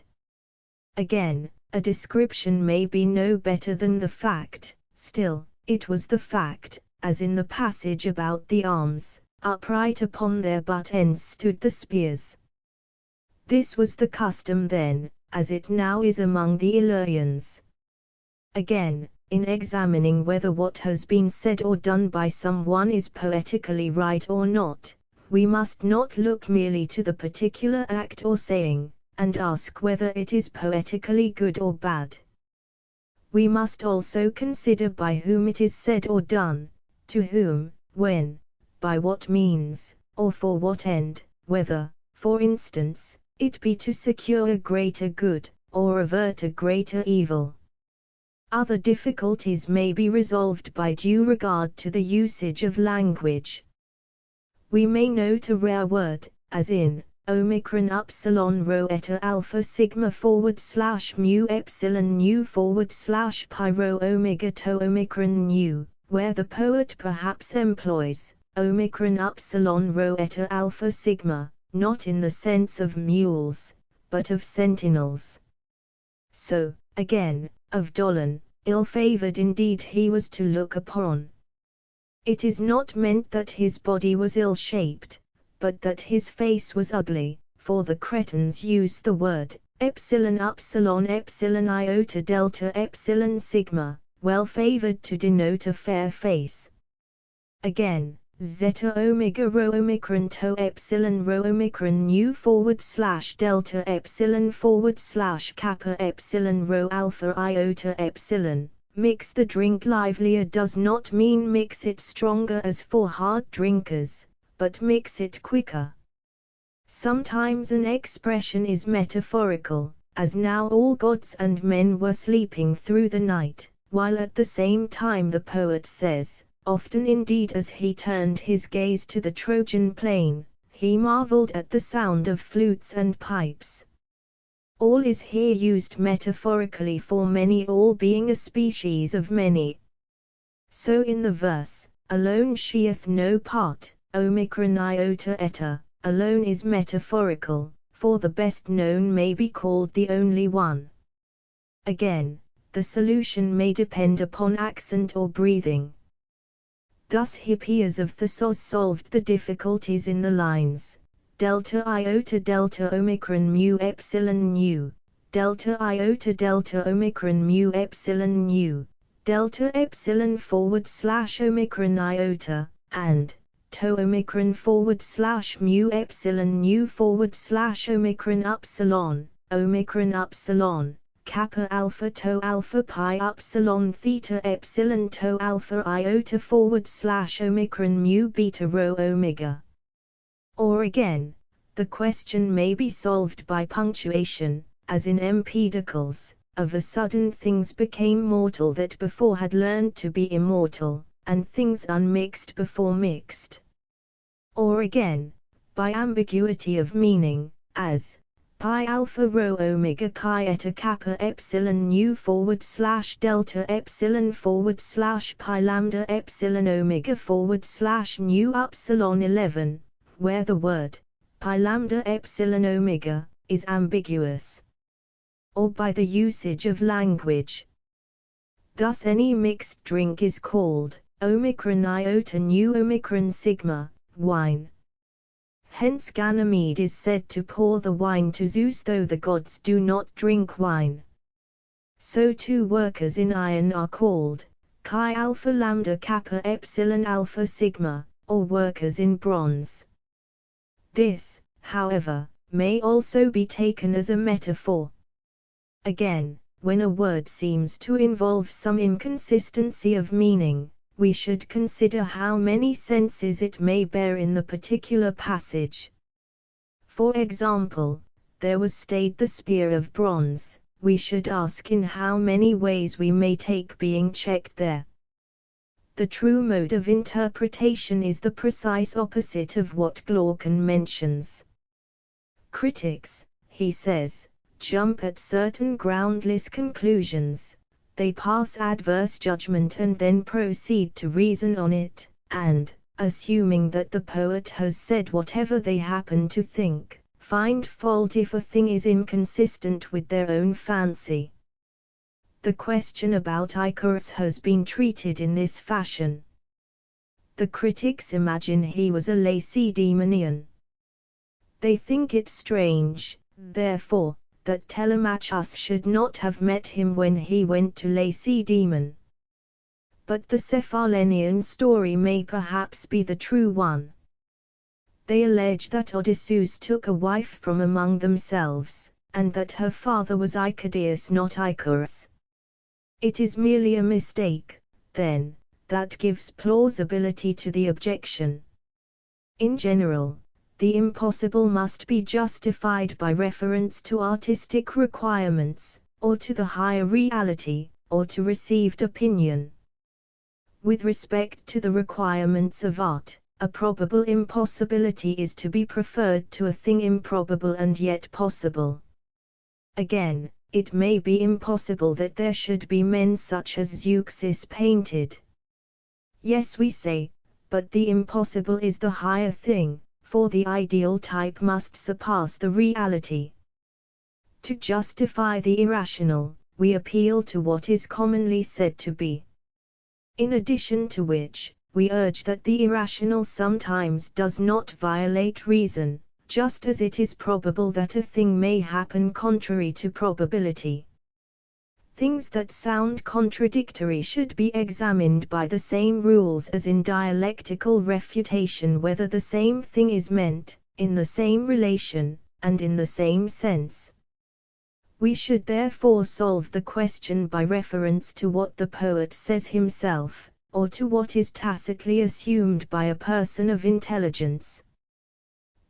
Again, a description may be no better than the fact, still, it was the fact, as in the passage about the arms, upright upon their butt ends stood the spears. This was the custom then, as it now is among the Illyrians. Again, in examining whether what has been said or done by someone is poetically right or not, we must not look merely to the particular act or saying, and ask whether it is poetically good or bad. We must also consider by whom it is said or done, to whom, when, by what means, or for what end, whether, for instance, it be to secure a greater good, or avert a greater evil. Other difficulties may be resolved by due regard to the usage of language. We may note a rare word, as in, omicron upsilon rho eta alpha sigma / mu epsilon nu / pi rho omega to omicron nu, where the poet perhaps employs, omicron upsilon rho eta alpha sigma, not in the sense of mules, but of sentinels. So, again, of Dolon, ill-favored indeed he was to look upon. It is not meant that his body was ill-shaped, but that his face was ugly, for the Cretans use the word, epsilon upsilon epsilon iota delta epsilon sigma, well favored to denote a fair face. Again, zeta omega rho omicron to epsilon rho omicron nu / delta epsilon / kappa epsilon rho alpha iota epsilon. Mix the drink livelier does not mean mix it stronger as for hard drinkers, but mix it quicker. Sometimes an expression is metaphorical, as now all gods and men were sleeping through the night, while at the same time the poet says, often indeed as he turned his gaze to the Trojan plain, he marveled at the sound of flutes and pipes. All is here used metaphorically for many, all being a species of many. So in the verse, alone sheeth no part, omicron iota eta, alone is metaphorical, for the best known may be called the only one. Again, the solution may depend upon accent or breathing. Thus Hippias of Thasos solved the difficulties in the lines, delta iota delta omicron mu epsilon nu, delta iota delta omicron mu epsilon nu, delta epsilon / omicron iota, and to omicron / mu epsilon nu / omicron upsilon, kappa alpha to alpha pi upsilon theta epsilon to alpha iota / omicron mu beta rho omega. Or again, the question may be solved by punctuation, as in Empedocles, of a sudden things became mortal that before had learned to be immortal, and things unmixed before mixed. Or again, by ambiguity of meaning, as pi alpha rho omega chi eta kappa epsilon nu / delta epsilon / pi lambda epsilon omega / nu upsilon 11, where the word pi lambda epsilon omega is ambiguous. Or by the usage of language. Thus any mixed drink is called omicron iota nu omicron sigma, wine. Hence Ganymede is said to pour the wine to Zeus, though the gods do not drink wine. So too workers in iron are called chi alpha lambda kappa epsilon alpha sigma, or workers in bronze. This, however, may also be taken as a metaphor. Again, when a word seems to involve some inconsistency of meaning, we should consider how many senses it may bear in the particular passage. For example, there was stayed the spear of bronze, we should ask in how many ways we may take being checked there. The true mode of interpretation is the precise opposite of what Glaucon mentions. Critics, he says, jump at certain groundless conclusions. They pass adverse judgment and then proceed to reason on it, and, assuming that the poet has said whatever they happen to think, find fault if a thing is inconsistent with their own fancy. The question about Icarus has been treated in this fashion. The critics imagine he was a Lacedaemonian. They think it strange, therefore, that Telemachus should not have met him when he went to Lacedaemon. But the Cephalenian story may perhaps be the true one. They allege that Odysseus took a wife from among themselves, and that her father was Icadius, not Icarus. It is merely a mistake, then, that gives plausibility to the objection. In general, the impossible must be justified by reference to artistic requirements, or to the higher reality, or to received opinion. With respect to the requirements of art, a probable impossibility is to be preferred to a thing improbable and yet possible. Again, it may be impossible that there should be men such as Zeuxis painted. Yes, we say, but the impossible is the higher thing, for the ideal type must surpass the reality. To justify the irrational, we appeal to what is commonly said to be. In addition to which, we urge that the irrational sometimes does not violate reason, just as it is probable that a thing may happen contrary to probability. Things that sound contradictory should be examined by the same rules as in dialectical refutation, whether the same thing is meant, in the same relation, and in the same sense. We should therefore solve the question by reference to what the poet says himself, or to what is tacitly assumed by a person of intelligence.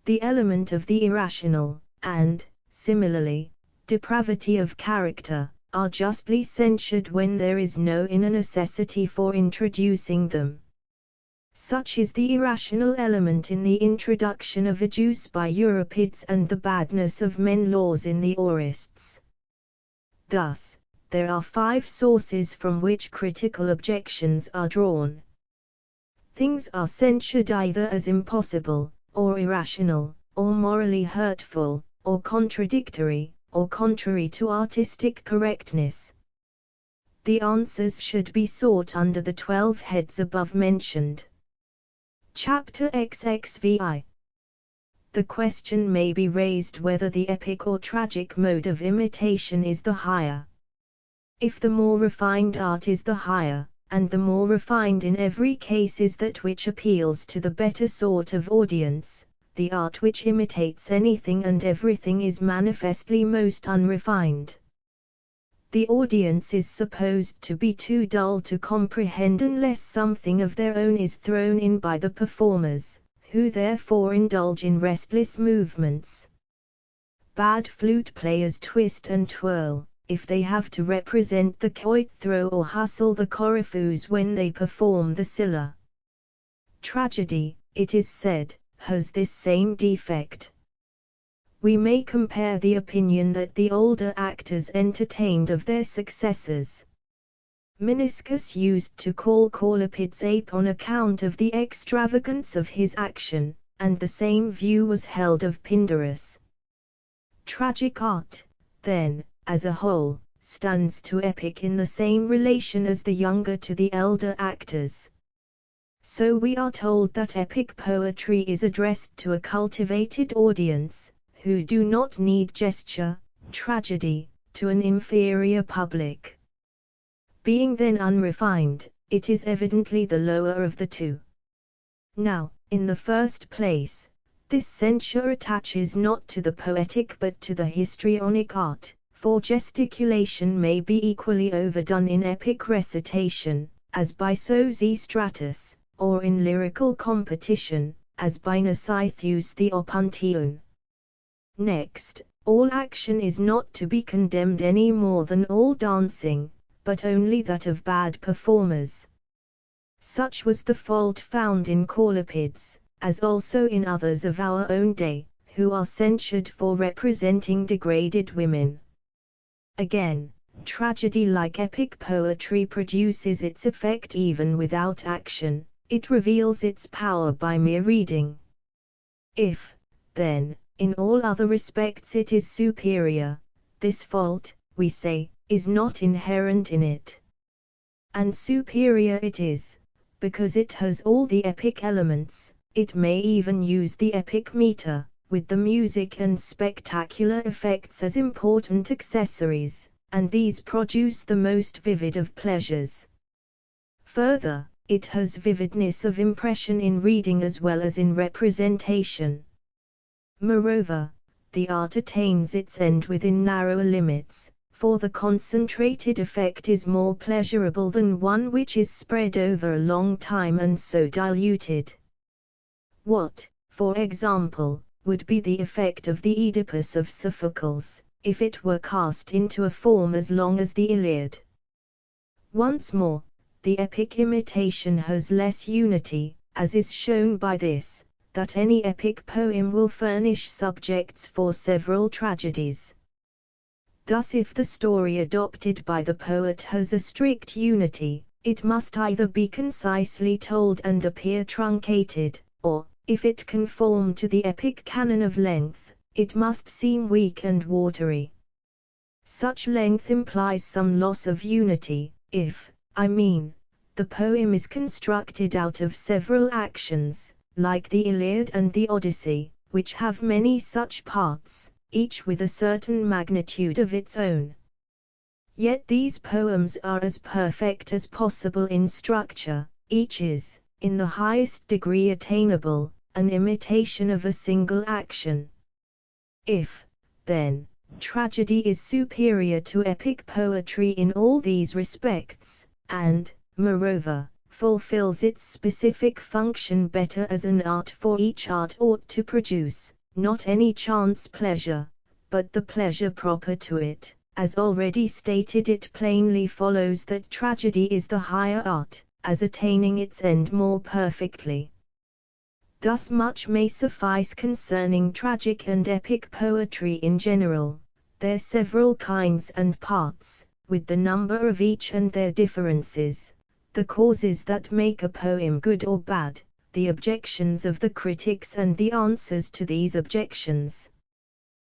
The element of the irrational, and, similarly, depravity of character, are justly censured when there is no inner necessity for introducing them. Such is the irrational element in the introduction of aduse by Euripides and the badness of men laws in the aurists. Thus, there are 5 sources from which critical objections are drawn. Things are censured either as impossible, or irrational, or morally hurtful, or contradictory, or contrary to artistic correctness. The answers should be sought under the 12 heads above mentioned. Chapter XXVI. The question may be raised whether the epic or tragic mode of imitation is the higher. If the more refined art is the higher, and the more refined in every case is that which appeals to the better sort of audience, the art which imitates anything and everything is manifestly most unrefined. The audience is supposed to be too dull to comprehend unless something of their own is thrown in by the performers, who therefore indulge in restless movements. Bad flute players twist and twirl, if they have to represent the quoit throw or hustle the corypheus when they perform the Scylla. Tragedy, it is said, has this same defect. We may compare the opinion that the older actors entertained of their successors. Meniscus used to call Caulepides ape on account of the extravagance of his action, and the same view was held of Pindarus. Tragic art, then, as a whole, stands to epic in the same relation as the younger to the elder actors. So we are told that epic poetry is addressed to a cultivated audience, who do not need gesture; tragedy, to an inferior public. Being then unrefined, it is evidently the lower of the two. Now, in the first place, this censure attaches not to the poetic but to the histrionic art, for gesticulation may be equally overdone in epic recitation, as by Sosistratus, or in lyrical competition, as by Nausithius the Opuntione. Next, all action is not to be condemned any more than all dancing, but only that of bad performers. Such was the fault found in Caulepides, as also in others of our own day, who are censured for representing degraded women. Again, tragedy, like epic poetry, produces its effect even without action. It reveals its power by mere reading. If, then, in all other respects it is superior, this fault, we say, is not inherent in it. And superior it is, because it has all the epic elements. It may even use the epic meter, with the music and spectacular effects as important accessories, and these produce the most vivid of pleasures. Further, it has vividness of impression in reading as well as in representation. Moreover, the art attains its end within narrower limits, for the concentrated effect is more pleasurable than one which is spread over a long time and so diluted. What, for example, would be the effect of the Oedipus of Sophocles, if it were cast into a form as long as the Iliad? Once more, the epic imitation has less unity, as is shown by this, that any epic poem will furnish subjects for several tragedies. Thus, if the story adopted by the poet has a strict unity, it must either be concisely told and appear truncated, or, if it conform to the epic canon of length, it must seem weak and watery. Such length implies some loss of unity, if, the poem is constructed out of several actions, like the Iliad and the Odyssey, which have many such parts, each with a certain magnitude of its own. Yet these poems are as perfect as possible in structure, each is, in the highest degree attainable, an imitation of a single action. If, then, tragedy is superior to epic poetry in all these respects, and, moreover, fulfills its specific function better as an art, for each art ought to produce, not any chance pleasure, but the pleasure proper to it. As already stated, it plainly follows that tragedy is the higher art, as attaining its end more perfectly. Thus much may suffice concerning tragic and epic poetry in general, their several kinds and parts, with the number of each and their differences, the causes that make a poem good or bad, the objections of the critics and the answers to these objections.